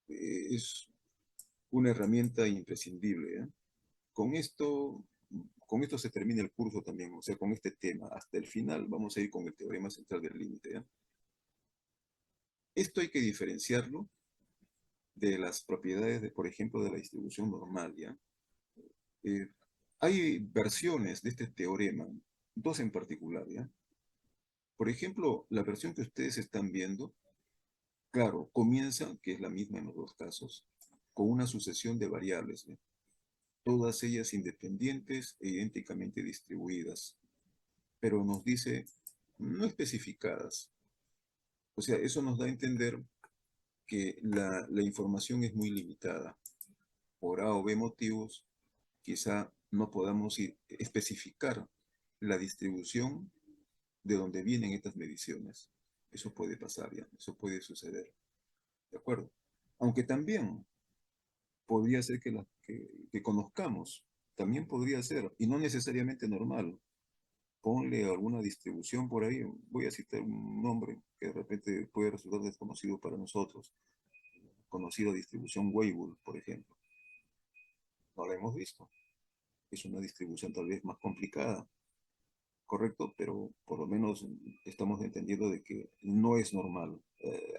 es una herramienta imprescindible, ¿ya? Con esto, con esto se termina el curso también, o sea, con este tema. Hasta el final vamos a ir con el teorema central del límite, ¿ya? Esto hay que diferenciarlo de las propiedades, de, por ejemplo, de la distribución normal, ¿ya? Eh, Hay versiones de este teorema, dos en particular, ¿ya? Por ejemplo, la versión que ustedes están viendo, claro, comienza, que es la misma en los dos casos, con una sucesión de variables, ¿ya? Todas ellas independientes e idénticamente distribuidas, pero nos dice no especificadas. O sea, eso nos da a entender que la información es muy limitada. Por A o B motivos, quizá no podamos especificar la distribución de donde vienen estas mediciones. Eso puede pasar, ya, eso puede suceder. ¿De acuerdo? Aunque también podría ser que conozcamos, también podría ser, y no necesariamente normal. Ponle alguna distribución por ahí, voy a citar un nombre que de repente puede resultar desconocido para nosotros, conocida distribución Weibull, por ejemplo. No la hemos visto. Es una distribución tal vez más complicada, correcto, pero por lo menos estamos entendiendo de que no es normal.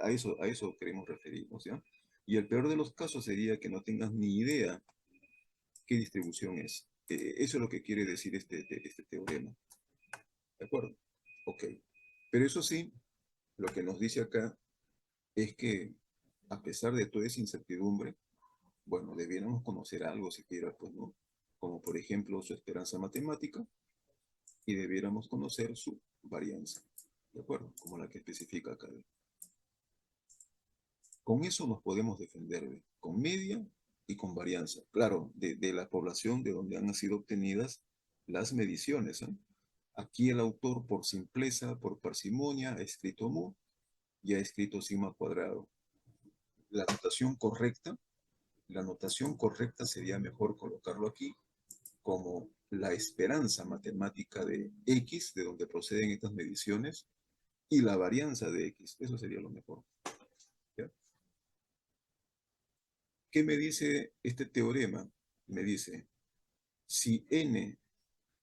A eso queremos referirnos, ¿ya? Y el peor de los casos sería que no tengas ni idea qué distribución es. Eso es lo que quiere decir este teorema. ¿De acuerdo? Ok. Pero eso sí, lo que nos dice acá es que a pesar de toda esa incertidumbre, bueno, debiéramos conocer algo siquiera, pues, ¿no? Como por ejemplo su esperanza matemática y debiéramos conocer su varianza, ¿de acuerdo? Como la que especifica acá. Con eso nos podemos defender, ¿ve? Con media y con varianza. Claro, de la población de donde han sido obtenidas las mediciones, ¿eh? Aquí el autor, por simpleza, por parsimonia, ha escrito mu y ha escrito sigma cuadrado. La la notación correcta sería mejor colocarlo aquí como la esperanza matemática de X, de donde proceden estas mediciones, y la varianza de X. Eso sería lo mejor. ¿Ya? ¿Qué me dice este teorema? Me dice, si n,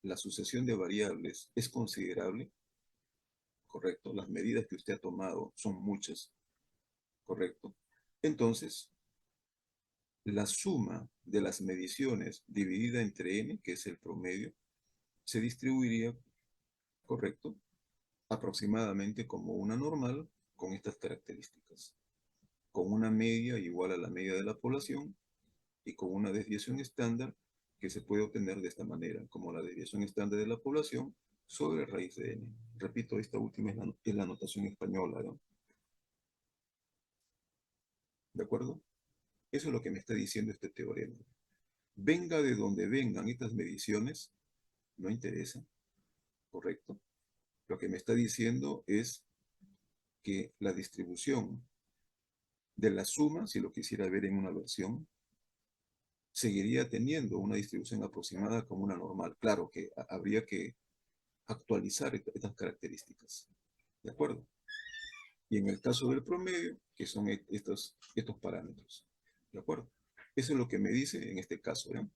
la sucesión de variables, es considerable, correcto, las medidas que usted ha tomado son muchas, correcto, entonces la suma de las mediciones dividida entre n, que es el promedio, se distribuiría, correcto, aproximadamente como una normal con estas características, con una media igual a la media de la población y con una desviación estándar que se puede obtener de esta manera, como la desviación estándar de la población sobre raíz de n. Repito, esta última es la notación española, ¿no? ¿De acuerdo? Eso es lo que me está diciendo este teorema. Venga de donde vengan estas mediciones, no interesa, ¿correcto? Lo que me está diciendo es que la distribución de la suma, si lo quisiera ver en una versión, seguiría teniendo una distribución aproximada como una normal. Claro que habría que actualizar estas características. ¿De acuerdo? Y en el caso del promedio, que son estos parámetros. ¿De acuerdo? Eso es lo que me dice en este caso, ¿eh?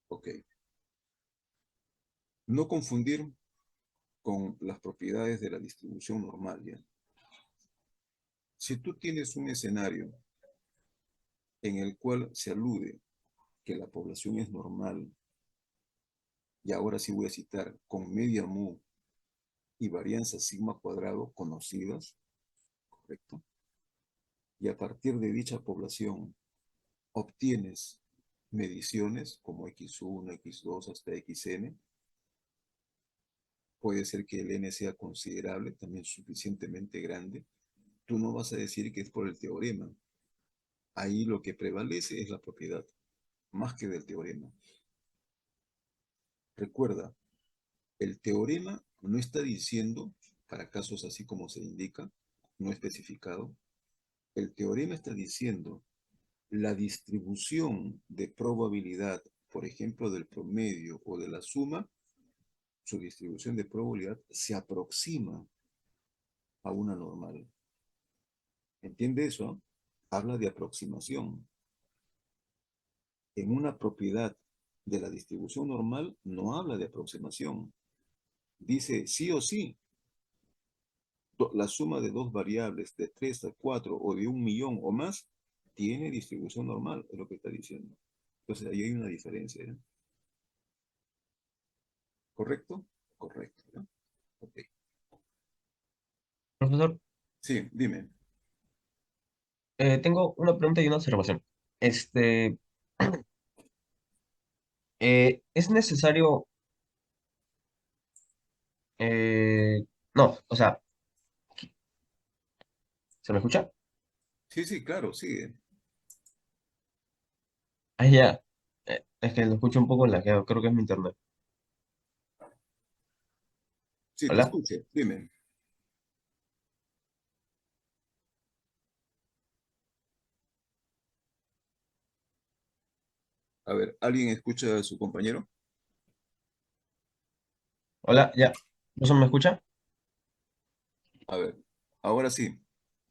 Ok. No confundir con las propiedades de la distribución normal, ¿ya? Si tú tienes un escenario en el cual se alude que la población es normal, y ahora sí voy a citar, con media mu y varianza sigma cuadrado conocidas, ¿correcto? Y a partir de dicha población obtienes mediciones como x1, x2 hasta xn. Puede ser que el n sea considerable, también suficientemente grande. Tú no vas a decir que es por el teorema. Ahí lo que prevalece es la propiedad, más que del teorema. Recuerda, el teorema no está diciendo, para casos así como se indica, no especificado, el teorema está diciendo la distribución de probabilidad, por ejemplo, del promedio o de la suma, su distribución de probabilidad se aproxima a una normal. ¿Entiende eso? Habla de aproximación. En una propiedad de la distribución normal no habla de aproximación. Dice sí o sí, la suma de dos variables de 3 a 4 o de 1.000.000 o más tiene distribución normal, es lo que está diciendo. Entonces ahí hay una diferencia, ¿eh? ¿Correcto? Correcto, ¿no? Ok. Profesor, Sí, dime. tengo una pregunta y una observación. Este, ¿Es necesario, no, o sea, ¿se me escucha? Sí, sí, claro, sigue. Ah, ya. Es que lo escucho un poco lagueado, creo que es mi internet. Sí, te ¿Hola? escucho, dime. A ver, ¿alguien escucha a su compañero? ¿Hola? Ya. ¿Eso me escucha? A ver, ahora sí.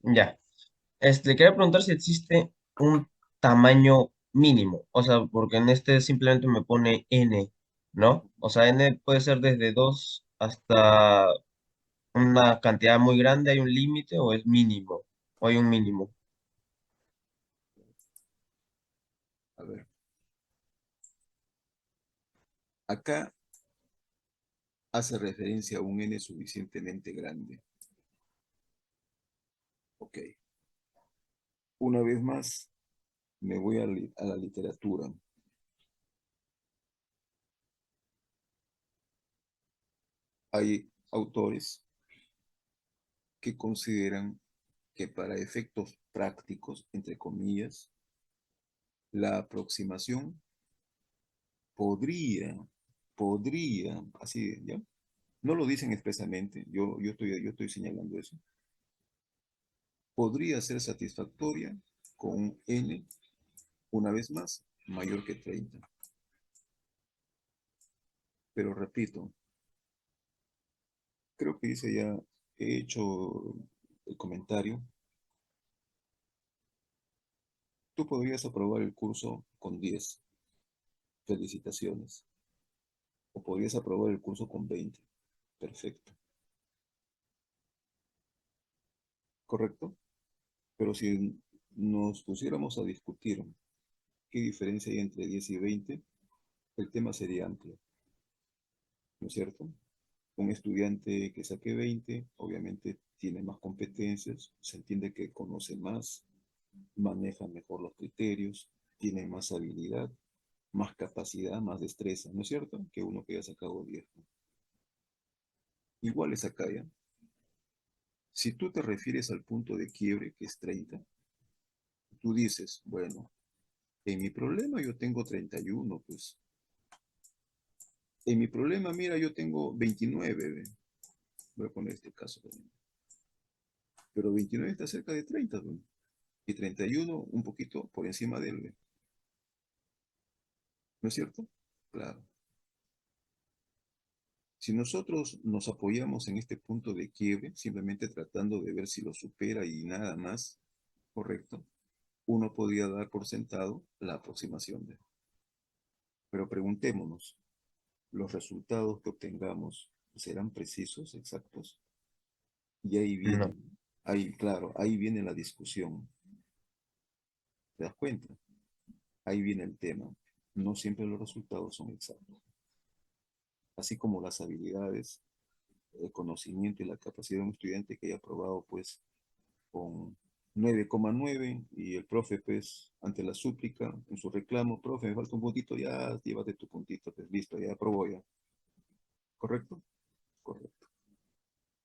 Ya. Quería preguntar si existe un tamaño mínimo, o sea, porque en este simplemente me pone N, ¿no? O sea, N puede ser desde 2 hasta una cantidad muy grande, ¿hay un límite o es mínimo? ¿O hay un mínimo? A ver, acá hace referencia a un n suficientemente grande. Ok. Una vez más, me voy a la literatura. Hay autores que consideran que para efectos prácticos, entre comillas, la aproximación podría, así, ¿ya? No lo dicen expresamente, yo estoy señalando eso. Podría ser satisfactoria con un n, una vez más, mayor que 30. Pero repito, creo que dice ya, he hecho el comentario. Tú podrías aprobar el curso con 10. Felicitaciones. O podrías aprobar el curso con 20. Perfecto. ¿Correcto? Pero si nos pusiéramos a discutir qué diferencia hay entre 10 y 20, el tema sería amplio, ¿no es cierto? Un estudiante que saque 20, obviamente tiene más competencias, se entiende que conoce más, maneja mejor los criterios, tiene más habilidad, más capacidad, más destreza, ¿no es cierto? Que uno que haya sacado 10. Igual es acá, ¿ya? Si tú te refieres al punto de quiebre, que es 30, tú dices, bueno, en mi problema yo tengo 31, pues. En mi problema, mira, yo tengo 29, ¿ve? Voy a poner este caso también. Pero 29 está cerca de 30, ¿ve? Y 31 un poquito por encima de él, ¿ve? ¿No es cierto? Claro. Si nosotros nos apoyamos en este punto de quiebre, simplemente tratando de ver si lo supera y nada más, correcto, uno podría dar por sentado la aproximación de. Pero preguntémonos, ¿los resultados que obtengamos serán precisos, exactos? Y ahí No. viene, ahí, claro, ahí viene la discusión. ¿Te das cuenta? Ahí viene el tema. No siempre los resultados son exactos. Así como las habilidades, el conocimiento y la capacidad de un estudiante que haya aprobado, pues, con 9,9 y el profe, pues, ante la súplica, en su reclamo, profe, me falta un puntito, ya, llévate tu puntito, pues, listo, ya aprobó ya. ¿Correcto? Correcto.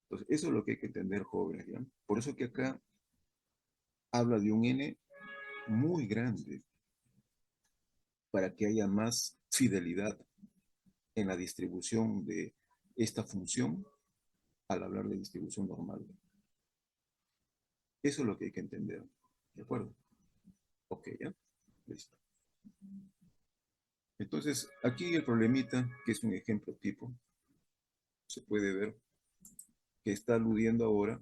Entonces, eso es lo que hay que entender, jóvenes, ¿ya? Por eso que acá habla de un N muy grande para que haya más fidelidad en la distribución de esta función al hablar de distribución normal. Eso es lo que hay que entender. ¿De acuerdo? Ok, ya. Listo. Entonces, aquí el problemita, que es un ejemplo tipo, se puede ver que está aludiendo ahora,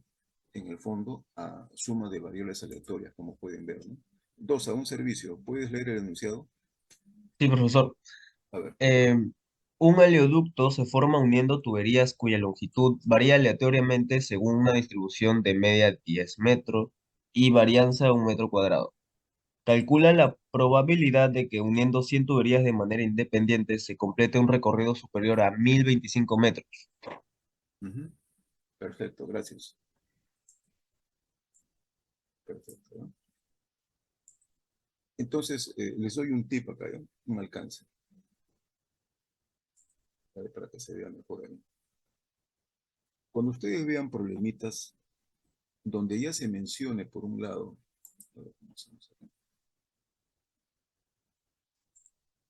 en el fondo, a suma de variables aleatorias, como pueden ver, ¿no? Dos, a un servicio. ¿Puedes leer el enunciado? Sí, profesor. A ver. Eh, un oleoducto se forma uniendo tuberías cuya longitud varía aleatoriamente según una distribución de media 10 metros y varianza 1 metro cuadrado. Calcula la probabilidad de que uniendo 100 tuberías de manera independiente se complete un recorrido superior a 1025 metros. Ujú. Perfecto, gracias. Perfecto, ¿no? Entonces, les doy un tip acá, ¿ya? Un alcance, ¿vale? Para que se vea mejor ahí. Cuando ustedes vean problemitas donde ya se mencione por un lado, a ver, ¿cómo hacemos acá?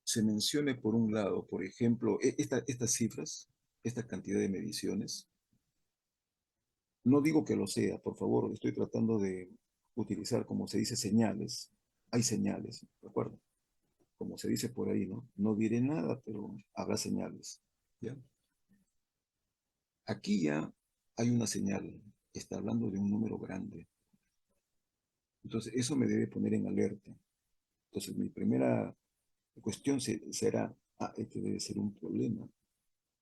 Se mencione por un lado, por ejemplo, estas cifras, esta cantidad de mediciones, no digo que lo sea, por favor, estoy tratando de utilizar, como se dice, señales. Hay señales, ¿de acuerdo? Como se dice por ahí, ¿no? No diré nada, pero habrá señales, ¿ya? Aquí ya hay una señal, está hablando de un número grande. Entonces, eso me debe poner en alerta. Entonces, mi primera cuestión será, este debe ser un problema.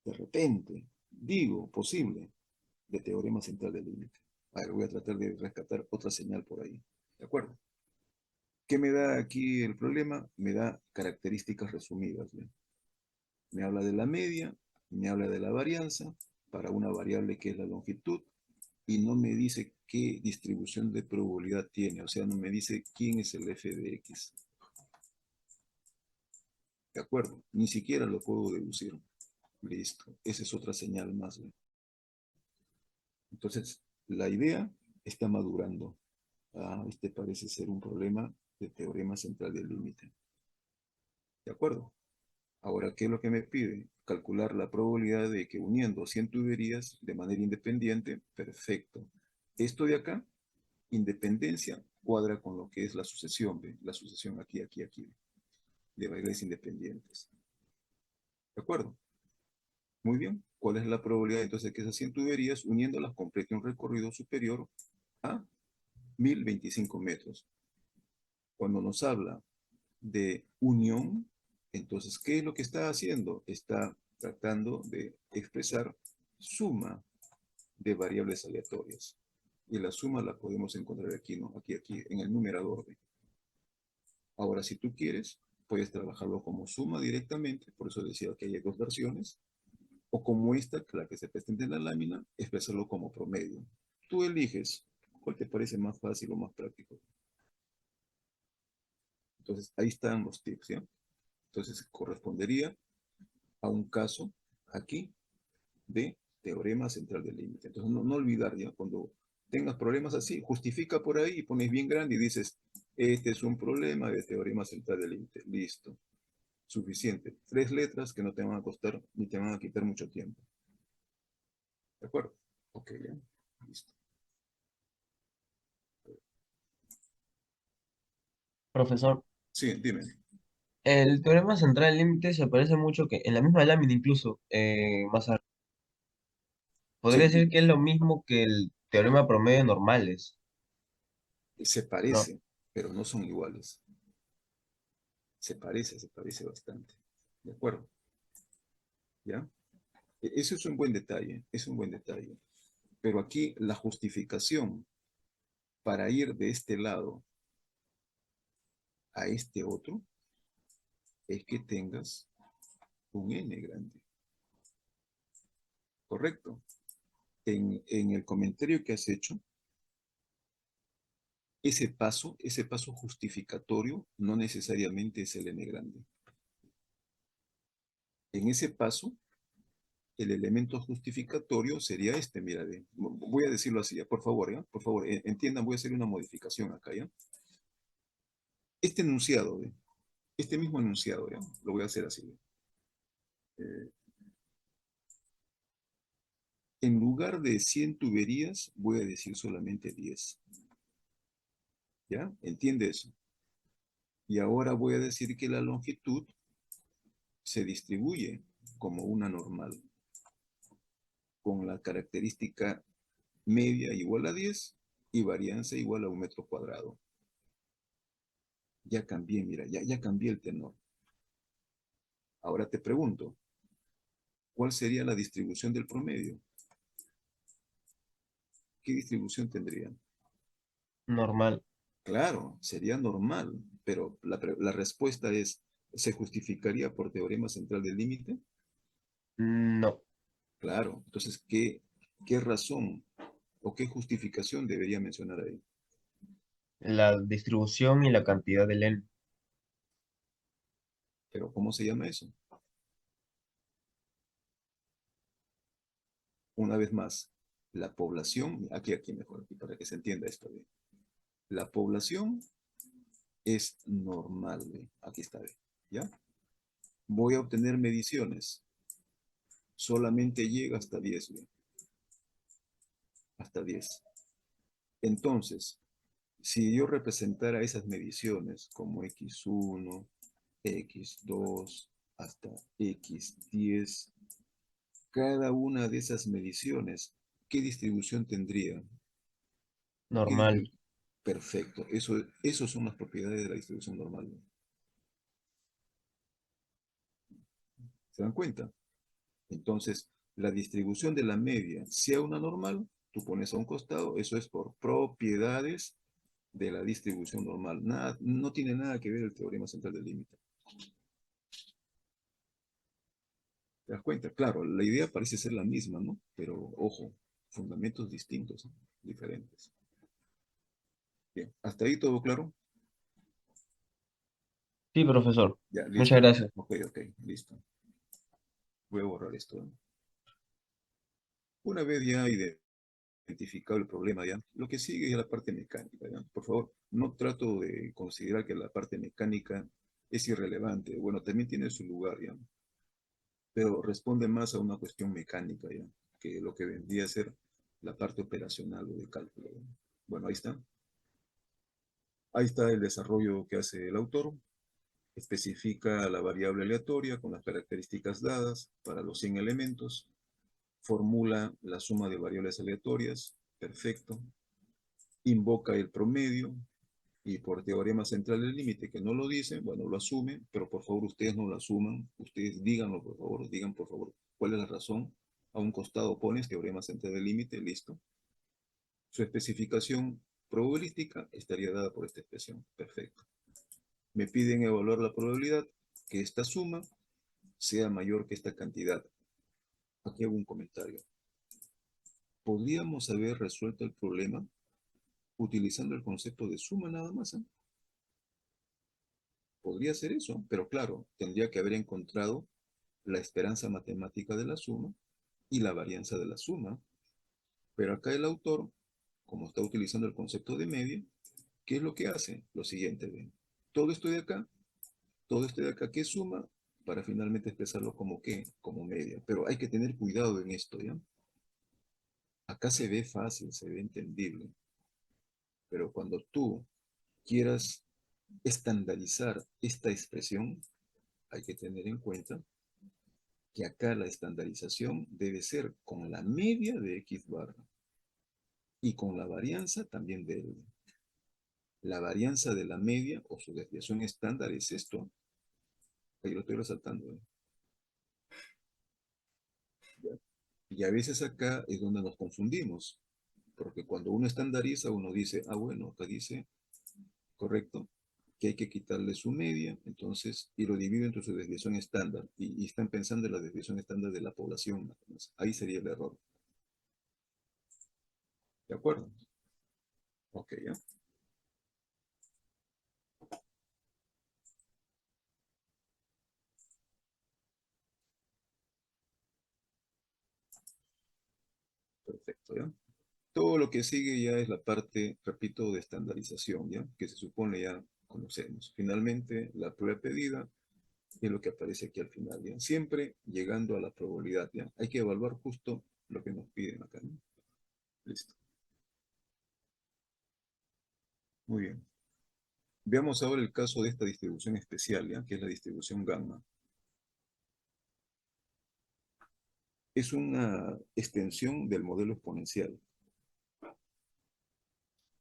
De repente, digo, posible, de teorema central del límite. A ver, voy a tratar de rescatar otra señal por ahí. ¿De acuerdo? ¿Qué me da aquí el problema? Me da características resumidas. ¿Bien? Me habla de la media, me habla de la varianza para una variable que es la longitud y no me dice qué distribución de probabilidad tiene, o sea, no me dice quién es el f de x. ¿De acuerdo? Ni siquiera lo puedo deducir. Listo. Esa es otra señal más. ¿Ve? Entonces, la idea está madurando. Este parece ser un problema de teorema central del límite. ¿De acuerdo? Ahora, ¿qué es lo que me pide? Calcular la probabilidad de que uniendo 100 tuberías de manera independiente, perfecto. Esto de acá, independencia, cuadra con lo que es la sucesión, ¿ve? La sucesión aquí, aquí, aquí, de variables independientes. ¿De acuerdo? Muy bien. ¿Cuál es la probabilidad entonces de que esas 100 tuberías uniéndolas complete un recorrido superior a 1025 metros? Cuando nos habla de unión, entonces, ¿qué es lo que está haciendo? Está tratando de expresar suma de variables aleatorias. Y la suma la podemos encontrar aquí, ¿no? Aquí, aquí, en el numerador. ¿Ve? Ahora, si tú quieres, puedes trabajarlo como suma directamente, por eso decía que hay dos versiones, o como esta, la que se presenta en la lámina, expresarlo como promedio. Tú eliges cuál te parece más fácil o más práctico. Entonces, ahí están los tips, ¿ya? Entonces, correspondería a un caso aquí de teorema central del límite. Entonces, no olvidar, ¿ya? Cuando tengas problemas así, justifica por ahí y pones bien grande y dices, este es un problema de teorema central del límite. Listo. Suficiente. 3 letras que no te van a costar ni te van a quitar mucho tiempo. ¿De acuerdo? Ok, ya. Listo. Profesor, Sí, dime. el teorema central del límite se parece mucho que en la misma lámina incluso, más arriba. Podría Sí, decir que es lo mismo que el teorema promedio de normales, se ¿no? parece, pero no son iguales. Se parece bastante. ¿De acuerdo? ¿Ya? Eso es un buen detalle, es un buen detalle. Pero aquí la justificación para ir de este lado a este otro es que tengas un n grande. ¿Correcto? En el comentario que has hecho, ese paso justificatorio no necesariamente es el n grande. En ese paso, el elemento justificatorio sería este, mira, voy a decirlo así, ¿ya? Por favor, ¿ya? Por favor, entiendan, voy a hacer una modificación acá, ¿ya? Este enunciado, ¿ve? Este mismo enunciado, ¿ya? Lo voy a hacer así. Eh, en lugar de 100 tuberías, voy a decir solamente 10. ¿Ya? ¿Entiende eso? Y ahora voy a decir que la longitud se distribuye como una normal, con la característica media igual a 10 y varianza igual a 1 metro cuadrado. Ya cambié, mira, ya cambié el tenor. Ahora te pregunto, ¿cuál sería la distribución del promedio? ¿Qué distribución tendría? Normal. Claro, sería normal, pero la respuesta es, ¿se justificaría por teorema central del límite? No. Claro, entonces, ¿qué razón o qué justificación debería mencionar ahí? La distribución y la cantidad del n. Pero ¿cómo se llama eso? Una vez más, la población, aquí mejor, aquí para que se entienda esto bien. La población es normal, ¿ve? Aquí está, ¿ve? ¿Ya? Voy a obtener mediciones. Solamente llega hasta 10, ¿ve? Hasta 10. Entonces, si yo representara esas mediciones como x1, x2, hasta x10, cada una de esas mediciones, ¿qué distribución tendría? ¿Qué Normal. distribución? Perfecto. Eso son las propiedades de la distribución normal. ¿Se dan cuenta? Entonces, la distribución de la media, sea una normal, tú pones a un costado, eso es por propiedades de la distribución normal. Nada, no tiene nada que ver el teorema central del límite. ¿Te das cuenta? Claro, la idea parece ser la misma, ¿no? Pero, ojo, fundamentos distintos, ¿no? Diferentes. Bien, ¿hasta ahí todo claro? Sí, profesor. Ya, Muchas listo. gracias. Ok, listo. Voy a borrar esto, ¿no? Una vez ya identificado el problema, ya, lo que sigue es la parte mecánica, ¿ya? Por favor, no trato de considerar que la parte mecánica es irrelevante. Bueno, también tiene su lugar, ¿ya? Pero responde más a una cuestión mecánica, ¿ya? Que lo que vendría a ser la parte operacional o de cálculo, ¿ya? Bueno, ahí está. Ahí está el desarrollo que hace el autor. Especifica la variable aleatoria con las características dadas para los 100 elementos. Formula la suma de variables aleatorias. Perfecto. Invoca el promedio. Y por teorema central del límite, que no lo dicen, bueno, lo asumen, pero por favor ustedes no lo asuman. Ustedes díganlo, por favor. Digan, por favor, cuál es la razón. A un costado pones teorema central del límite. Listo. Su especificación probabilística estaría dada por esta expresión. Perfecto. Me piden evaluar la probabilidad que esta suma sea mayor que esta cantidad. Aquí hago un comentario. ¿Podríamos haber resuelto el problema utilizando el concepto de suma nada más? Podría ser eso, pero claro, tendría que haber encontrado la esperanza matemática de la suma y la varianza de la suma. Pero acá el autor, como está utilizando el concepto de media, ¿qué es lo que hace? Lo siguiente, ven. Todo esto de acá, todo esto de acá, ¿qué suma? Para finalmente expresarlo como qué, como media. Pero hay que tener cuidado en esto, ¿ya? Acá se ve fácil, se ve entendible, pero cuando tú quieras estandarizar esta expresión, hay que tener en cuenta que acá la estandarización debe ser con la media de X barra y con la varianza también de L. La varianza de la media o su desviación estándar es esto. Ahí lo estoy resaltando, ¿eh? ¿Ya? Y a veces acá es donde nos confundimos, porque cuando uno estandariza, uno dice, ah, bueno, acá dice, correcto, que hay que quitarle su media, entonces, y lo divide entre su desviación estándar, y están pensando en la desviación estándar de la población. Ahí sería el error. ¿De acuerdo? Ok, ya. Perfecto, ya. Todo lo que sigue ya es la parte, repito, de estandarización, ya, que se supone ya conocemos. Finalmente, la prueba pedida es lo que aparece aquí al final, ya. Siempre llegando a la probabilidad, ya. Hay que evaluar justo lo que nos piden acá, ¿no? Listo. Muy bien. Veamos ahora el caso de esta distribución especial, ¿ya? Que es la distribución gamma. Es una extensión del modelo exponencial.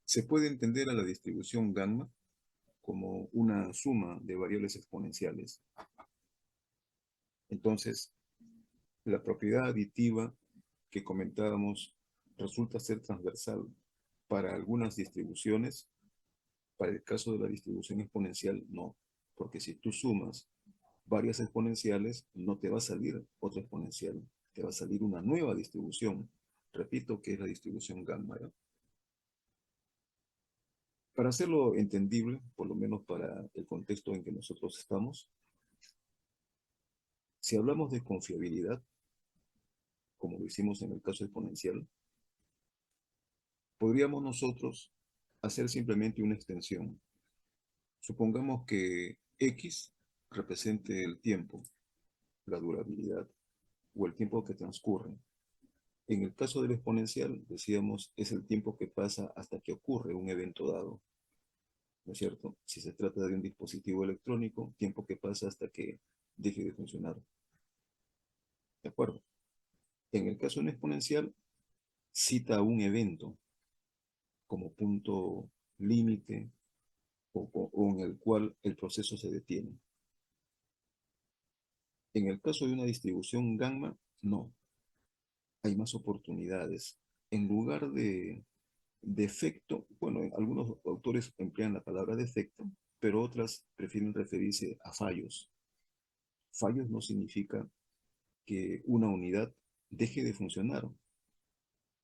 Se puede entender a la distribución gamma como una suma de variables exponenciales. Entonces, la propiedad aditiva que comentábamos resulta ser transversal para algunas distribuciones. Para el caso de la distribución exponencial, no. Porque si tú sumas varias exponenciales, no te va a salir otra exponencial. Te va a salir una nueva distribución. Repito que es la distribución gamma, ¿ya? Para hacerlo entendible, por lo menos para el contexto en que nosotros estamos, si hablamos de confiabilidad, como lo hicimos en el caso exponencial, podríamos nosotros hacer simplemente una extensión. Supongamos que X represente el tiempo, la durabilidad o el tiempo que transcurre. En el caso del exponencial, decíamos, es el tiempo que pasa hasta que ocurre un evento dado, ¿no es cierto? Si se trata de un dispositivo electrónico, tiempo que pasa hasta que deje de funcionar. ¿De acuerdo? En el caso de una exponencial, cita un evento como punto límite o en el cual el proceso se detiene. En el caso de una distribución gamma, no. Hay más oportunidades. En lugar de defecto, bueno, algunos autores emplean la palabra defecto, pero otras prefieren referirse a fallos. Fallos no significa que una unidad deje de funcionar.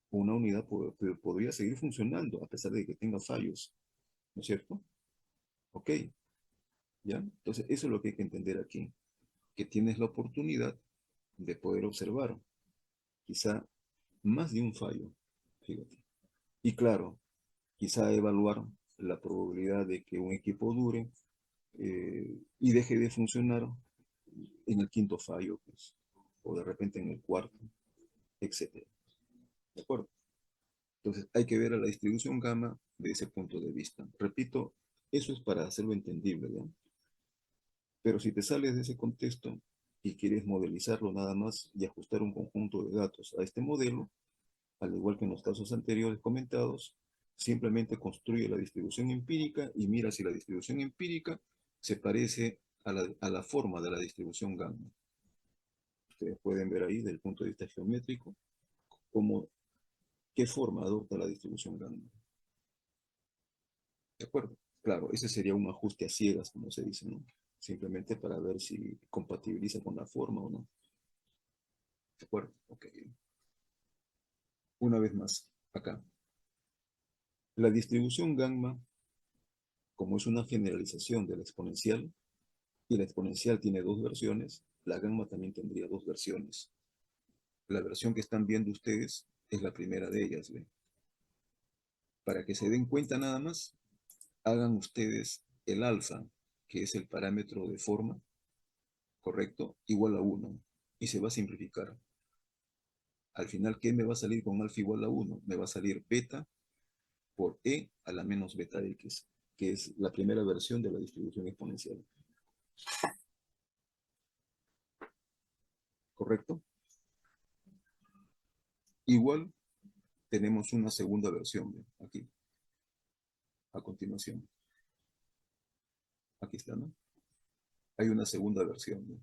Una unidad podría seguir funcionando a pesar de que tenga fallos, ¿no es cierto? Ok, ¿ya? Entonces, eso es lo que hay que entender aquí, que tienes la oportunidad de poder observar quizá más de un fallo, fíjate. Y claro, quizá evaluar la probabilidad de que un equipo dure y deje de funcionar en el quinto fallo, pues, o de repente en el cuarto, etcétera. ¿De acuerdo? Entonces, hay que ver a la distribución gamma de ese punto de vista. Repito, eso es para hacerlo entendible, ¿ya? Pero si te sales de ese contexto y quieres modelizarlo nada más y ajustar un conjunto de datos a este modelo, al igual que en los casos anteriores comentados, simplemente construye la distribución empírica y mira si la distribución empírica se parece a la forma de la distribución gamma. Ustedes pueden ver ahí, desde el punto de vista geométrico, qué forma adopta la distribución gamma. ¿De acuerdo? Claro, ese sería un ajuste a ciegas, como se dice, ¿no? Simplemente para ver si compatibiliza con la forma o no. ¿De acuerdo? Ok. Una vez más, acá. La distribución gamma, como es una generalización de la exponencial, y la exponencial tiene dos versiones, la gamma también tendría dos versiones. La versión que están viendo ustedes es la primera de ellas, ¿ve? Para que se den cuenta nada más, hagan ustedes el alfa, que es el parámetro de forma, ¿correcto? Igual a 1. Y se va a simplificar. Al final, ¿qué me va a salir con alfa igual a 1? Me va a salir beta por e a la menos beta x, que es la primera versión de la distribución exponencial. ¿Correcto? Igual tenemos una segunda versión, ¿ve? Aquí, a continuación. Aquí está, ¿no? Hay una segunda versión, ¿no?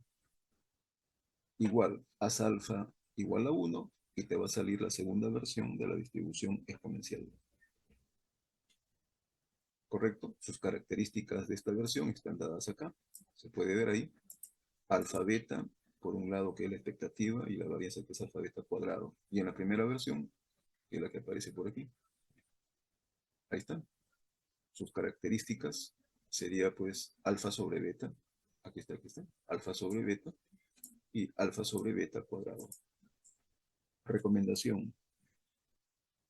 Igual, haz alfa igual a 1 y te va a salir la segunda versión de la distribución exponencial. ¿Correcto? Sus características de esta versión están dadas acá. Se puede ver ahí. Alfa beta, por un lado que es la expectativa y la varianza que es alfa beta cuadrado. Y en la primera versión, que es la que aparece por aquí. Ahí está. Sus características sería pues alfa sobre beta. Aquí está, aquí está. Alfa sobre beta y alfa sobre beta cuadrado. Recomendación.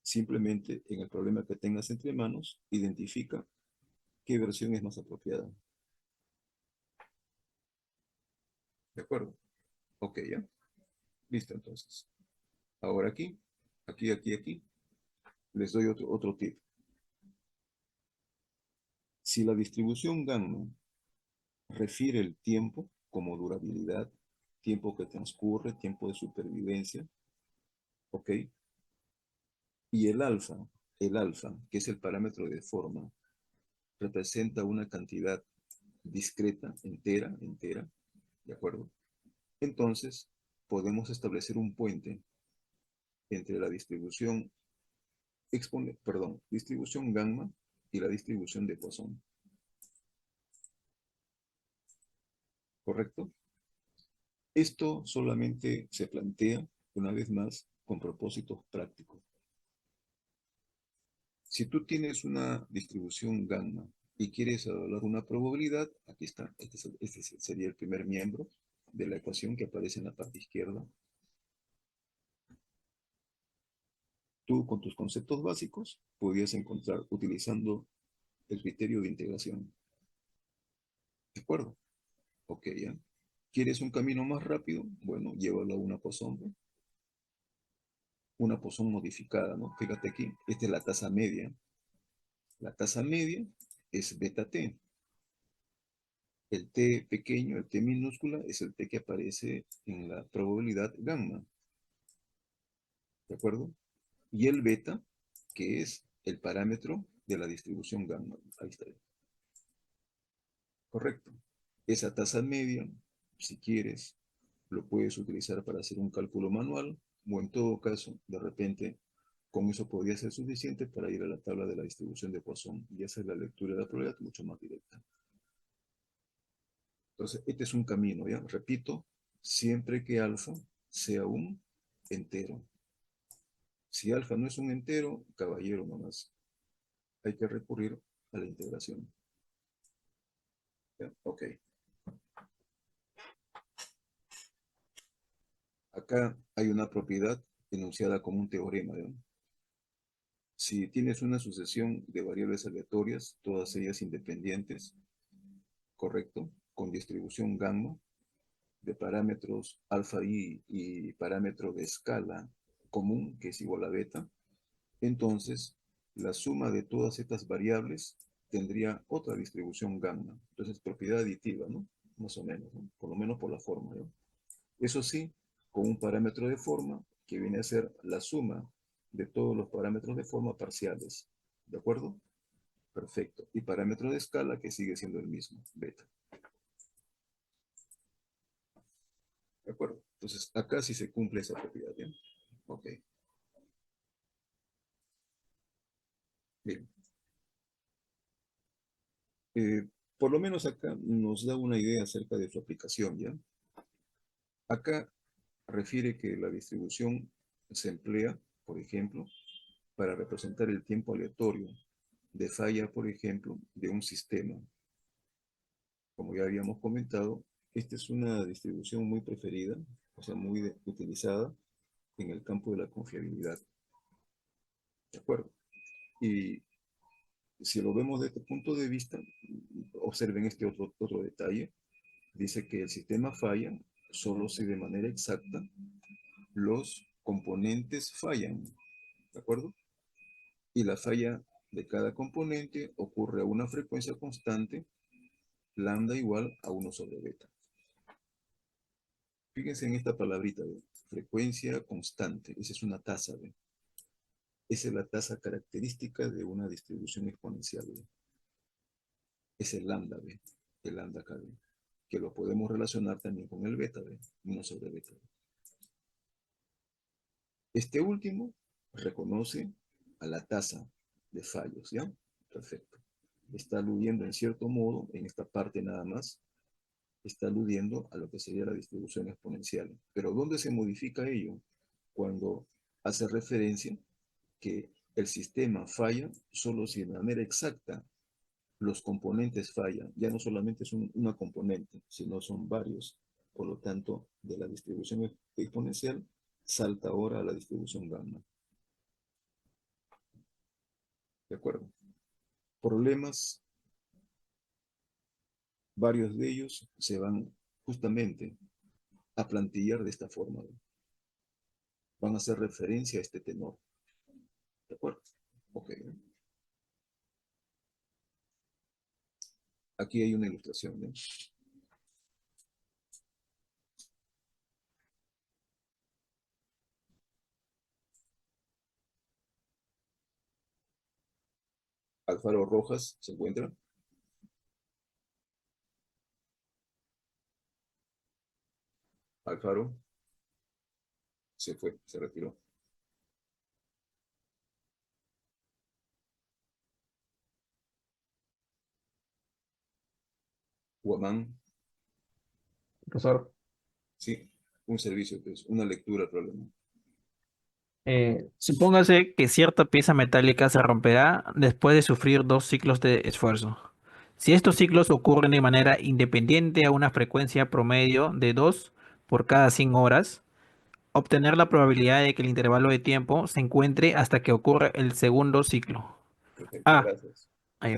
Simplemente en el problema que tengas entre manos, identifica qué versión es más apropiada. ¿De acuerdo? Ok, ya. Listo, entonces. Ahora aquí, aquí, les doy otro tip. Si la distribución gamma refiere el tiempo como durabilidad, tiempo que transcurre, tiempo de supervivencia, ¿ok? Y el alfa, que es el parámetro de forma, representa una cantidad discreta, entera, ¿de acuerdo? Entonces, podemos establecer un puente entre la distribución gamma y la distribución de Poisson. ¿Correcto? Esto solamente se plantea, una vez más, con propósitos prácticos. Si tú tienes una distribución gamma y quieres evaluar una probabilidad, aquí está, este sería el primer miembro de la ecuación que aparece en la parte izquierda. Tú, con tus conceptos básicos, podrías encontrar utilizando el criterio de integración. ¿De acuerdo? Ok, ya. ¿Quieres un camino más rápido? Bueno, llévalo a una Poisson modificada, ¿no? Fíjate aquí, esta es la tasa media. La tasa media es beta t. El t pequeño, el t minúscula, es el t que aparece en la probabilidad gamma. ¿de acuerdo? Y el beta, que es el parámetro de la distribución gamma. Ahí está. Correcto. Esa tasa media, si quieres, lo puedes utilizar para hacer un cálculo manual, o en todo caso, de repente, con eso podría ser suficiente para ir a la tabla de la distribución de Poisson y hacer la lectura de la probabilidad mucho más directa. Entonces, este es un camino, ¿ya? Repito, siempre que alfa sea un entero. Si alfa no es un entero, caballero nomás, hay que recurrir a la integración. ¿Ya? Ok. Acá hay una propiedad enunciada como un teorema, ¿ya? Si tienes una sucesión de variables aleatorias, todas ellas independientes, correcto, con distribución gamma, de parámetros alfa y parámetro de escala común, que es igual a beta, entonces la suma de todas estas variables tendría otra distribución gamma. Entonces, propiedad aditiva, ¿no? Más o menos, ¿no? Por lo menos por la forma, ¿no? Eso sí, con un parámetro de forma que viene a ser la suma de todos los parámetros de forma parciales. ¿De acuerdo? Perfecto. Y parámetro de escala que sigue siendo el mismo, beta. ¿De acuerdo? Entonces, acá sí se cumple esa propiedad, ¿bien? Ok. Bien. Por lo menos acá nos da una idea acerca de su aplicación, ¿ya? Acá refiere que la distribución se emplea, por ejemplo, para representar el tiempo aleatorio de falla, por ejemplo, de un sistema. Como ya habíamos comentado, esta es una distribución muy preferida, o sea, muy utilizada en el campo de la confiabilidad. ¿De acuerdo? Y si lo vemos desde este punto de vista, observen este otro detalle. Dice que el sistema falla solo si de manera exacta los componentes fallan. ¿De acuerdo? Y la falla de cada componente ocurre a una frecuencia constante, lambda igual a 1 sobre beta. Fíjense en esta palabrita de frecuencia constante. Esa es una tasa. ¿Ve? Esa es la tasa característica de una distribución exponencial. ¿Ve? Es el lambda, ¿ve? El lambda acá, ¿ve? Que lo podemos relacionar también con el beta, ¿ve? 1 sobre beta. ¿Ve? Este último reconoce a la tasa de fallos, ¿ya? Perfecto. Está aludiendo en cierto modo, en esta parte nada más, está aludiendo a lo que sería la distribución exponencial. Pero ¿dónde se modifica ello? Cuando hace referencia que el sistema falla solo si de manera exacta los componentes fallan. Ya no solamente es una componente, sino son varios. Por lo tanto, de la distribución exponencial salta ahora a la distribución gamma. ¿De acuerdo? Problemas, varios de ellos se van justamente a plantillar de esta forma. Van a hacer referencia a este tenor. ¿De acuerdo? Ok. Aquí hay una ilustración. ¿No? Alfaro Rojas se encuentra. Alfaro se fue, se retiró. Guamán, Profesor, sí, un servicio, pues, una lectura del problema. Supóngase que cierta pieza metálica se romperá después de sufrir dos ciclos de esfuerzo. Si estos ciclos ocurren de manera independiente a una frecuencia promedio de 2 por cada 100 horas, obtener la probabilidad de que el intervalo de tiempo se encuentre hasta que ocurra el segundo ciclo. Perfecto, Ah, gracias. ahí.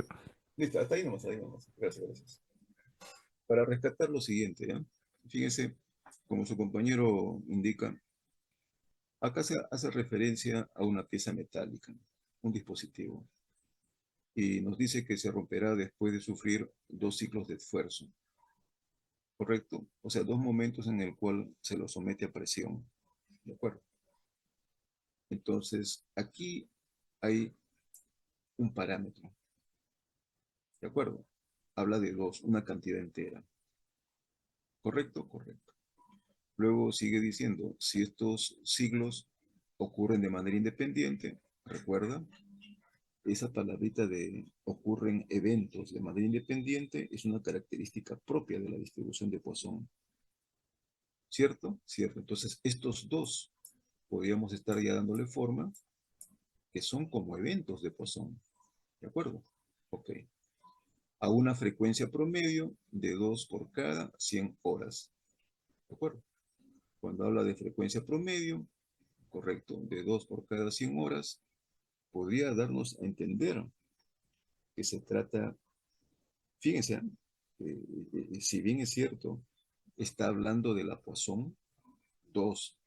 Listo, hasta ahí nomás, ahí nomás. Gracias, gracias. Para rescatar lo siguiente, ¿ya? Fíjense, como su compañero indica, acá se hace referencia a una pieza metálica, un dispositivo, y nos dice que se romperá después de sufrir dos ciclos de esfuerzo, ¿correcto? O sea, dos momentos en el cual se lo somete a presión, ¿de acuerdo? Entonces, aquí hay un parámetro, ¿de acuerdo? Habla de 2, una cantidad entera. ¿Correcto? Correcto. Luego sigue diciendo, si estos siglos ocurren de manera independiente, recuerda, esa palabrita de ocurren eventos de manera independiente es una característica propia de la distribución de Poisson. ¿Cierto? Cierto. Entonces, estos dos podríamos estar ya dándole forma que son como eventos de Poisson. ¿De acuerdo? Ok. A una frecuencia promedio de 2 por cada 100 horas. ¿De acuerdo? Cuando habla de frecuencia promedio, correcto, de 2 por cada 100 horas, podría darnos a entender que se trata, fíjense, si bien es cierto, está hablando de la Poisson 2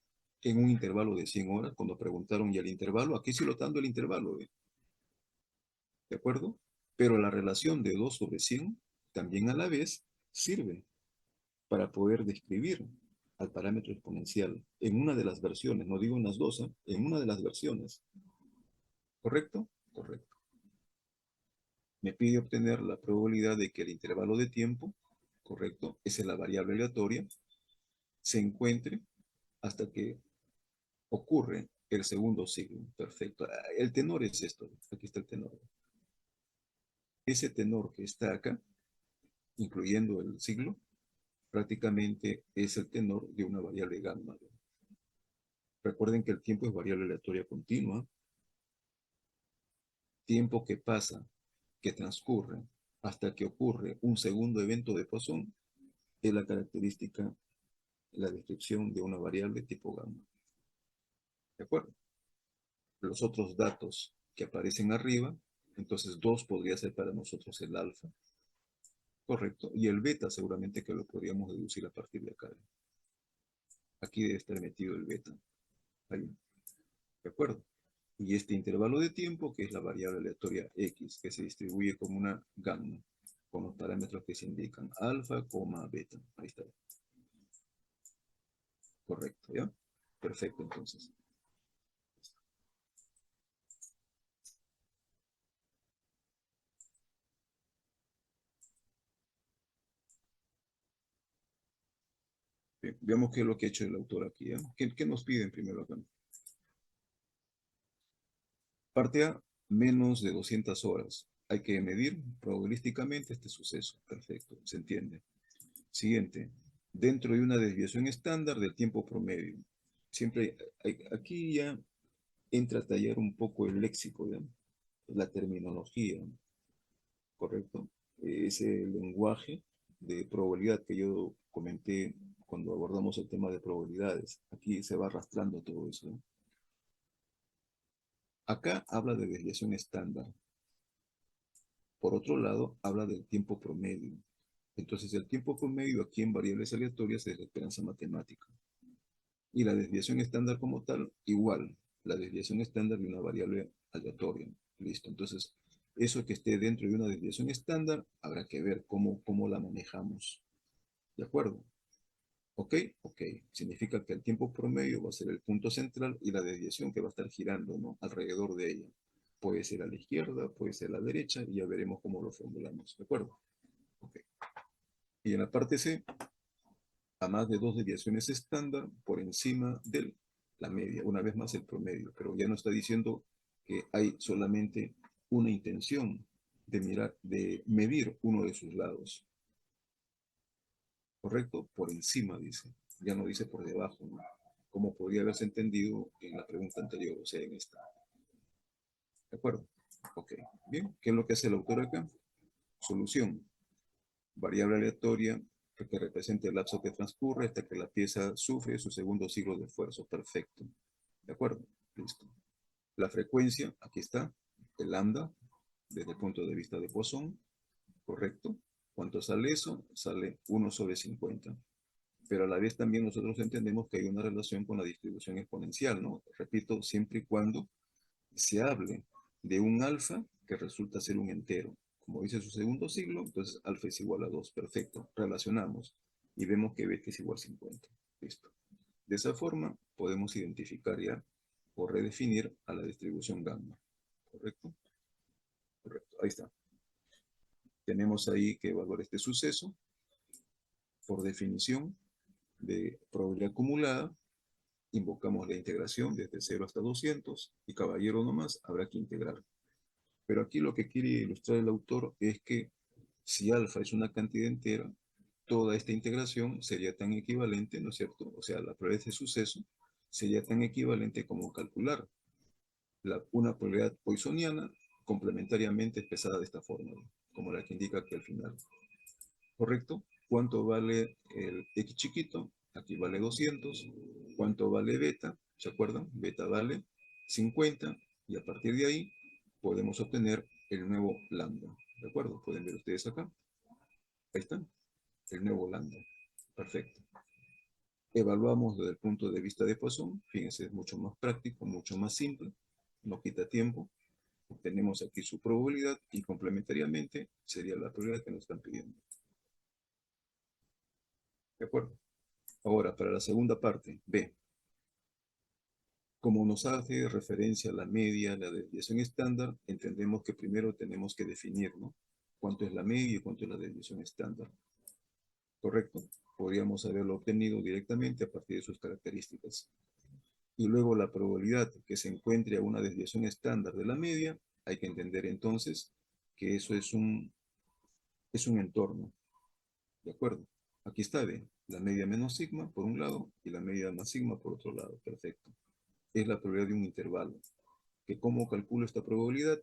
en un intervalo de 100 horas, cuando preguntaron ya el intervalo, aquí sí lo está dando el intervalo, ¿de acuerdo? Pero la relación de 2 sobre 100 también a la vez sirve para poder describir al parámetro exponencial en una de las versiones, no digo en las dos, en una de las versiones. ¿Correcto? Correcto. Me pide obtener la probabilidad de que el intervalo de tiempo, correcto, esa es la variable aleatoria, se encuentre hasta que ocurre el segundo siglo. Perfecto. El tenor es esto. Aquí está el tenor. Ese tenor que está acá, incluyendo el siglo, prácticamente es el tenor de una variable gamma. Recuerden que el tiempo es variable aleatoria continua. Tiempo que pasa, que transcurre, hasta que ocurre un segundo evento de Poisson, es la característica, la descripción de una variable tipo gamma. ¿De acuerdo? Los otros datos que aparecen arriba, entonces 2 podría ser para nosotros el alfa. Correcto. Y el beta seguramente que lo podríamos deducir a partir de acá. Aquí debe estar metido el beta. Ahí. ¿De acuerdo? Y este intervalo de tiempo, que es la variable aleatoria x, que se distribuye como una gamma, con los parámetros que se indican, alfa, beta. Ahí está. Correcto, ¿ya? Perfecto, entonces. Bien, veamos qué es lo que ha hecho el autor aquí, ¿ya? ¿Qué nos piden primero acá? Parte A, menos de 200 horas. Hay que medir probabilísticamente este suceso. Perfecto, se entiende. Siguiente, dentro de una desviación estándar del tiempo promedio. Siempre, aquí ya entra a tallar un poco el léxico, ¿ya? La terminología, ¿correcto? Ese lenguaje de probabilidad que yo comenté cuando abordamos el tema de probabilidades. Aquí se va arrastrando todo eso, ¿no? Acá habla de desviación estándar. Por otro lado, habla del tiempo promedio. Entonces, el tiempo promedio aquí en variables aleatorias es la esperanza matemática. Y la desviación estándar como tal, igual. La desviación estándar de una variable aleatoria. Listo. Entonces, eso que esté dentro de una desviación estándar, habrá que ver cómo la manejamos. ¿De acuerdo? ¿Ok? Ok. Significa que el tiempo promedio va a ser el punto central y la desviación que va a estar girando, ¿no? Alrededor de ella. Puede ser a la izquierda, puede ser a la derecha, y ya veremos cómo lo formulamos. ¿De acuerdo? Ok. Y en la parte C, a más de 2 desviaciones estándar por encima de la media, una vez más el promedio, pero ya no está diciendo que hay solamente una intención de mirar, de medir uno de sus lados. ¿Correcto? Por encima, dice. Ya no dice por debajo, ¿no? Como podría haberse entendido en la pregunta anterior, o sea, en esta. ¿De acuerdo? Ok. Bien, ¿qué es lo que hace el autor acá? Solución. Variable aleatoria que represente el lapso que transcurre hasta que la pieza sufre su segundo ciclo de esfuerzo. Perfecto. ¿De acuerdo? Listo. La frecuencia, aquí está, el lambda, desde el punto de vista de Poisson, correcto. ¿Cuánto sale eso? Sale 1 sobre 50. Pero a la vez también nosotros entendemos que hay una relación con la distribución exponencial, ¿no? Repito, siempre y cuando se hable de un alfa que resulta ser un entero. Como dice su segundo siglo, entonces alfa es igual a 2. Perfecto. Relacionamos y vemos que beta es igual a 50. Listo. De esa forma podemos identificar ya o redefinir a la distribución gamma. ¿Correcto? Correcto, ahí está. Tenemos ahí que evaluar este suceso por definición de probabilidad acumulada. Invocamos la integración desde 0 hasta 200 y caballero nomás habrá que integrar. Pero aquí lo que quiere ilustrar el autor es que si alfa es una cantidad entera, toda esta integración sería tan equivalente, ¿no es cierto? O sea, la probabilidad de suceso sería tan equivalente como calcular una probabilidad poissoniana complementariamente expresada de esta forma, ¿no? Como la que indica aquí al final. ¿Correcto? ¿Cuánto vale el x chiquito? Aquí vale 200. ¿Cuánto vale beta? ¿Se acuerdan? Beta vale 50 y a partir de ahí podemos obtener el nuevo lambda. ¿De acuerdo? Pueden ver ustedes acá. Ahí está. El nuevo lambda. Perfecto. Evaluamos desde el punto de vista de Poisson. Fíjense, es mucho más práctico, mucho más simple. No quita tiempo. Obtenemos aquí su probabilidad y complementariamente sería la probabilidad que nos están pidiendo. ¿De acuerdo? Ahora, para la segunda parte, B. Como nos hace referencia a la media, la desviación estándar, entendemos que primero tenemos que definir, ¿no? Cuánto es la media y cuánto es la desviación estándar. ¿Correcto? Podríamos haberlo obtenido directamente a partir de sus características. Y luego la probabilidad que se encuentre a una desviación estándar de la media, hay que entender entonces que eso es un entorno. ¿De acuerdo? Aquí está, ¿ve? La media menos sigma por un lado y la media más sigma por otro lado. Perfecto. Es la probabilidad de un intervalo. ¿Que cómo calculo esta probabilidad?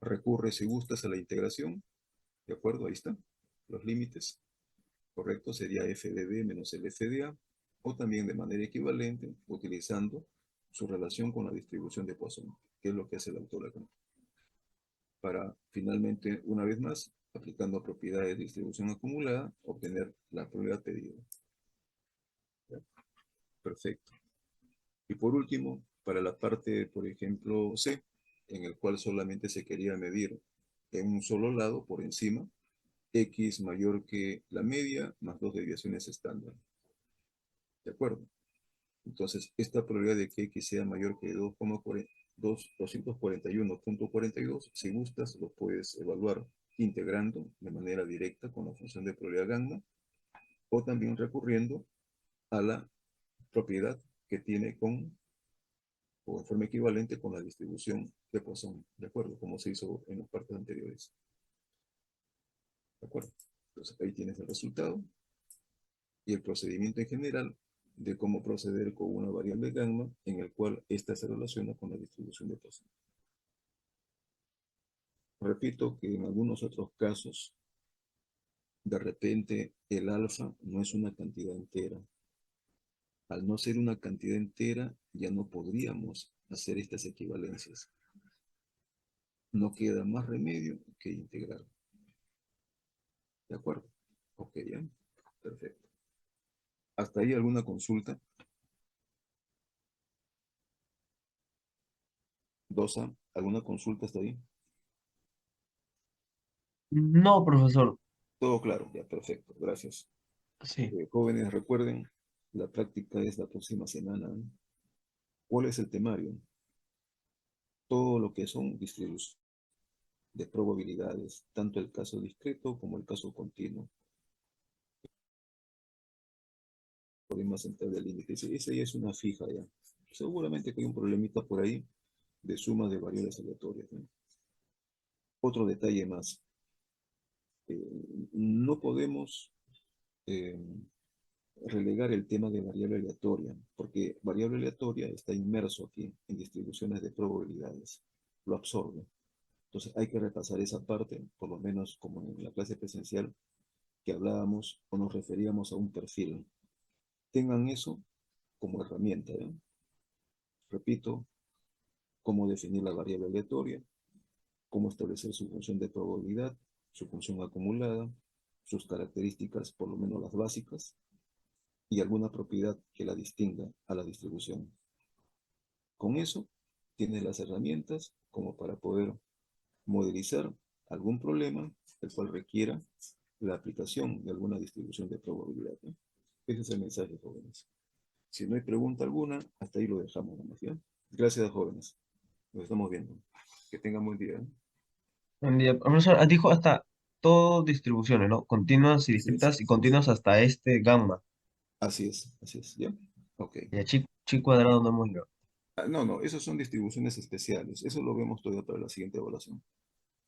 Recurre, si gustas, a la integración. ¿De acuerdo? Ahí está. Los límites. Correcto. Sería f de b menos el f de a. O también de manera equivalente, utilizando su relación con la distribución de Poisson, que es lo que hace el autor acá. Para finalmente, una vez más, aplicando propiedades de distribución acumulada, obtener la probabilidad pedida. ¿Ya? Perfecto. Y por último, para la parte, por ejemplo, C, en el cual solamente se quería medir en un solo lado, por encima, X mayor que la media más dos desviaciones estándar. ¿De acuerdo? Entonces, esta probabilidad de que X sea mayor que 241.42, si gustas, lo puedes evaluar integrando de manera directa con la función de probabilidad gamma, o también recurriendo a la propiedad que tiene o en forma equivalente con la distribución de Poisson, ¿de acuerdo? Como se hizo en las partes anteriores. ¿De acuerdo? Entonces ahí tienes el resultado y el procedimiento en general de cómo proceder con una variable gamma en el cual ésta se relaciona con la distribución de Poisson. Repito que en algunos otros casos, de repente el alfa no es una cantidad entera. Al no ser una cantidad entera, ya no podríamos hacer estas equivalencias. No queda más remedio que integrar. ¿De acuerdo? Ok, ya. Perfecto. ¿Hasta ahí alguna consulta? Dosa, ¿alguna consulta hasta ahí? No, profesor. Todo claro, ya, perfecto, gracias. Sí. Jóvenes, recuerden, la práctica es la próxima semana, ¿no? ¿Cuál es el temario? Todo lo que son distribuciones de probabilidades, tanto el caso discreto como el caso continuo. Problema central del límite. Esa ya es una fija ya. Seguramente que hay un problemita por ahí de sumas de variables aleatorias, ¿no? Otro detalle más. No podemos eh, relegar el tema de variable aleatoria, porque variable aleatoria está inmerso aquí en distribuciones de probabilidades. Lo absorbe. Entonces hay que repasar esa parte, por lo menos como en la clase presencial, que hablábamos o nos referíamos a un perfil. Tengan eso como herramienta, ¿eh? Repito, cómo definir la variable aleatoria, cómo establecer su función de probabilidad, su función acumulada, sus características, por lo menos las básicas, y alguna propiedad que la distinga a la distribución. Con eso, tienes las herramientas como para poder modelizar algún problema el cual requiera la aplicación de alguna distribución de probabilidad, ¿no? Ese es el mensaje, jóvenes. Si no hay pregunta alguna, hasta ahí lo dejamos, ¿no? ¿Ya? Gracias, jóvenes. Nos estamos viendo. Que tengan buen día. Buen día. Profesor, dijo hasta todo distribuciones, ¿no? Continuas y Así es, discretas y así es. continuas hasta este gamma. Así es, ¿ya? Ok. Y a chi cuadrado no hemos llegado. No, no, esas son distribuciones especiales. Eso lo vemos todavía para la siguiente evaluación.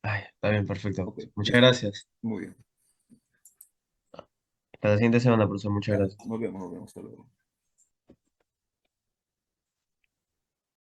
Ay, está bien, perfecto. Ok, Muchas listo. gracias. Muy bien. Hasta la siguiente semana, profesor. Muchas Ya, gracias. nos vemos, hasta luego.